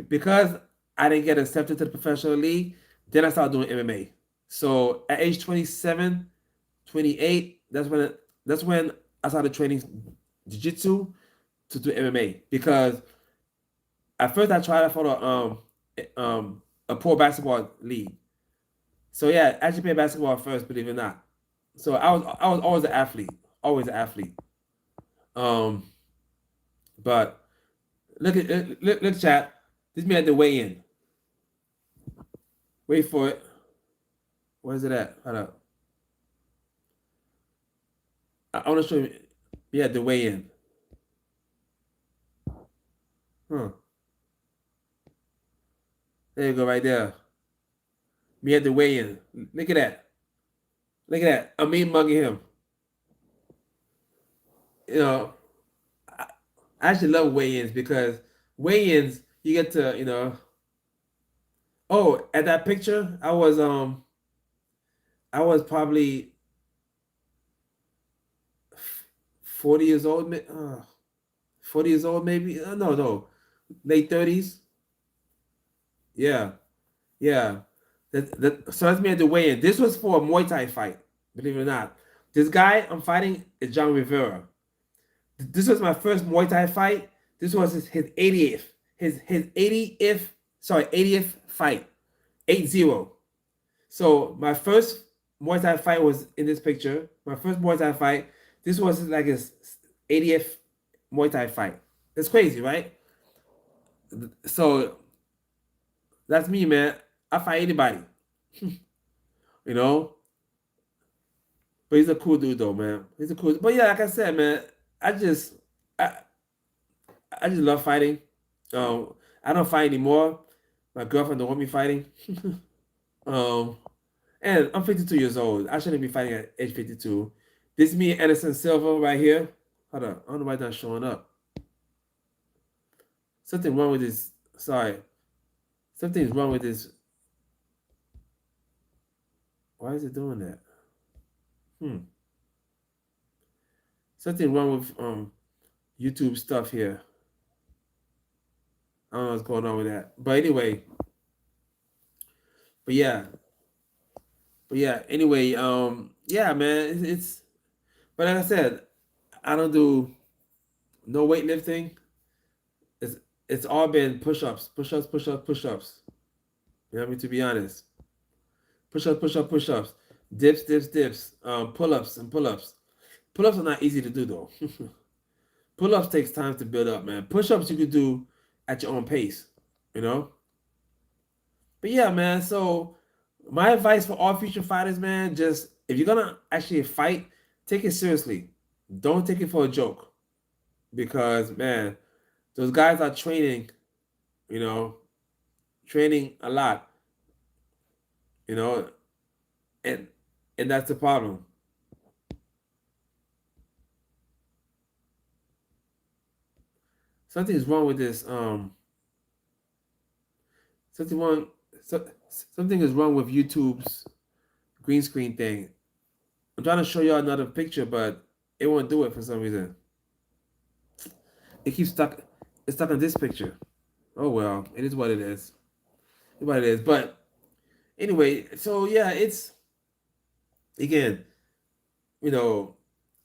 Speaker 1: because I didn't get accepted to the professional league, then I started doing MMA. So at age 27, 28, that's when I started training jiu-jitsu to do MMA because at first I tried out for the a pro basketball league. So yeah, I actually played basketball first, believe it or not. So I was always an athlete, always an athlete. Um, but look, chat. This me at the weigh-in. Wait for it. Where's it at? Hold up. I want to show you. Yeah, the weigh-in. Huh. There you go, right there. Me at the weigh-in. Look at that. Look at that. I'm mean mugging him. You know, I, I actually love weigh-ins because weigh-ins you get to Oh, at that picture, I was probably 40 years old. 40 years old, maybe. No, late 30s. Yeah, yeah. So that's me at the weigh-in. This was for a Muay Thai fight, believe it or not. This guy I'm fighting is John Rivera. This was my first Muay Thai fight. This was his 80th, his 80th, sorry, 80th fight, 8-0. So my first Muay Thai fight was in this picture. My first Muay Thai fight. This was like his 80th Muay Thai fight. It's crazy, right? So that's me, man. I fight anybody, you know. But he's a cool dude, though, man. He's a cool. But yeah, like I said, man, I just, I, I just love fighting. Um, I don't fight anymore. My girlfriend don't want me fighting. um, and I'm 52 years old. I shouldn't be fighting at age 52. This is me, Anderson Silva, right here. Hold on, I don't know why it's not showing up. Something wrong with this. Sorry, something's wrong with this. Why is it doing that? Hmm. Something wrong with YouTube stuff here. I don't know what's going on with that. But anyway, but yeah, Anyway, yeah, man, it's but like I said, I don't do no weightlifting. It's all been push-ups, push-ups, push-ups, push-ups. You know what I mean? To be honest, push-ups, push-ups, push-ups, dips, dips, dips, pull-ups and pull-ups. Pull-ups are not easy to do though. Pull-ups takes time to build up, man. Push-ups you could do at your own pace, you know. But yeah, man. So my advice for all future fighters, man, just if you're gonna actually fight, take it seriously. Don't take it for a joke. Because man, those guys are training, you know, training a lot, you know, and that's the problem. Something's wrong with this. Something wrong. So, something is wrong with YouTube's green screen thing. I'm trying to show y'all another picture, but it won't do it for some reason. It keeps stuck. It's stuck in this picture. Oh well, it is what it is. It's what it is. But anyway, so yeah, it's again, you know,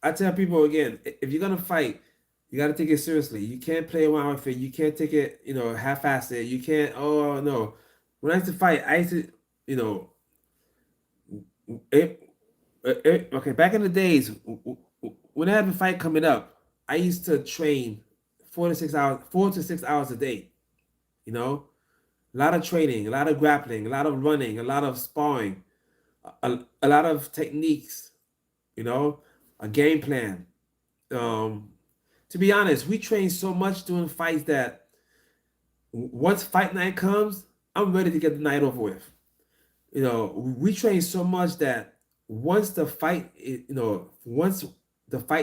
Speaker 1: I tell people again, if you're gonna fight, you gotta take it seriously. You can't play around with it. You can't take it, half-assed. You can't. Oh no. When I used to fight, I used to, you know, it, okay. Back in the days, when I had a fight coming up, I used to train 4 to 6 hours, 4 to 6 hours a day. You know, a lot of training, a lot of grappling, a lot of running, a lot of sparring, a lot of techniques. You know, a game plan. Um, to be honest, we train so much doing fights that once fight night comes, I'm ready to get the night over with. We train so much that once the fight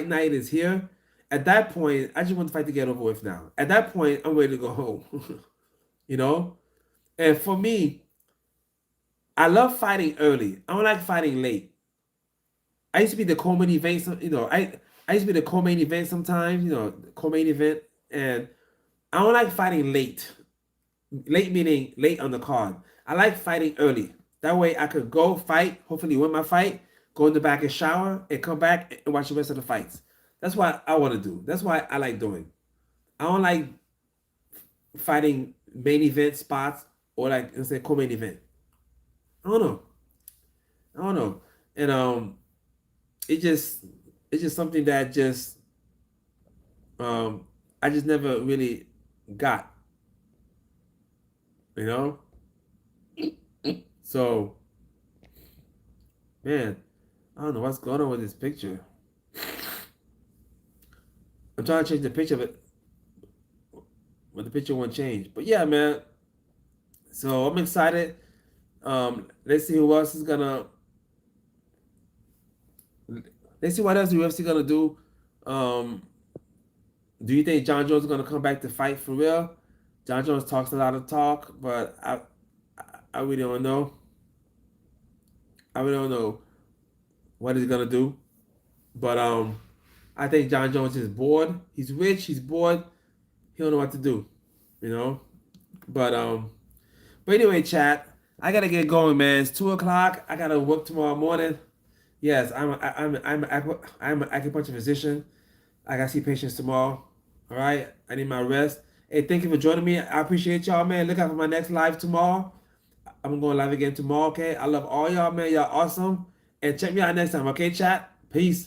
Speaker 1: night is here, at that point, I just want the fight to get over with now. At that point, I'm ready to go home. you know? And for me, I love fighting early. I don't like fighting late. I used to be the co-main event, I used to be the co-main event sometimes, the co-main event, and I don't like fighting late. Late meaning late on the card. I like fighting early. That way I could go fight, hopefully win my fight, go in the back and shower, and come back and watch the rest of the fights. That's what I want to do. That's why I like doing. I don't like fighting main event spots or like let's say co-main event. I don't know. I don't know. And it just it's just something that just um I just never really got, you know? So man, I don't know what's going on with this picture. I'm trying to change the picture, but the picture won't change. But yeah, man. So I'm excited. Let's see who else is gonna. Let's see what else the UFC gonna do. Um, do you think John Jones is gonna come back to fight for real? John Jones talks a lot of talk, but I really don't know. I really don't know what he's gonna do. But I think John Jones is bored. He's rich. He's bored. He don't know what to do. You know. But anyway, chat. I gotta get going, man. It's 2 o'clock. I gotta work tomorrow morning. Yes, I'm an acupuncture physician. I gotta see patients tomorrow. All right. I need my rest. Hey, thank you for joining me. I appreciate y'all, man. Look out for my next live tomorrow. I'm going live again tomorrow. Okay. I love all y'all, man. Y'all awesome. And check me out next time. Okay, chat. Peace.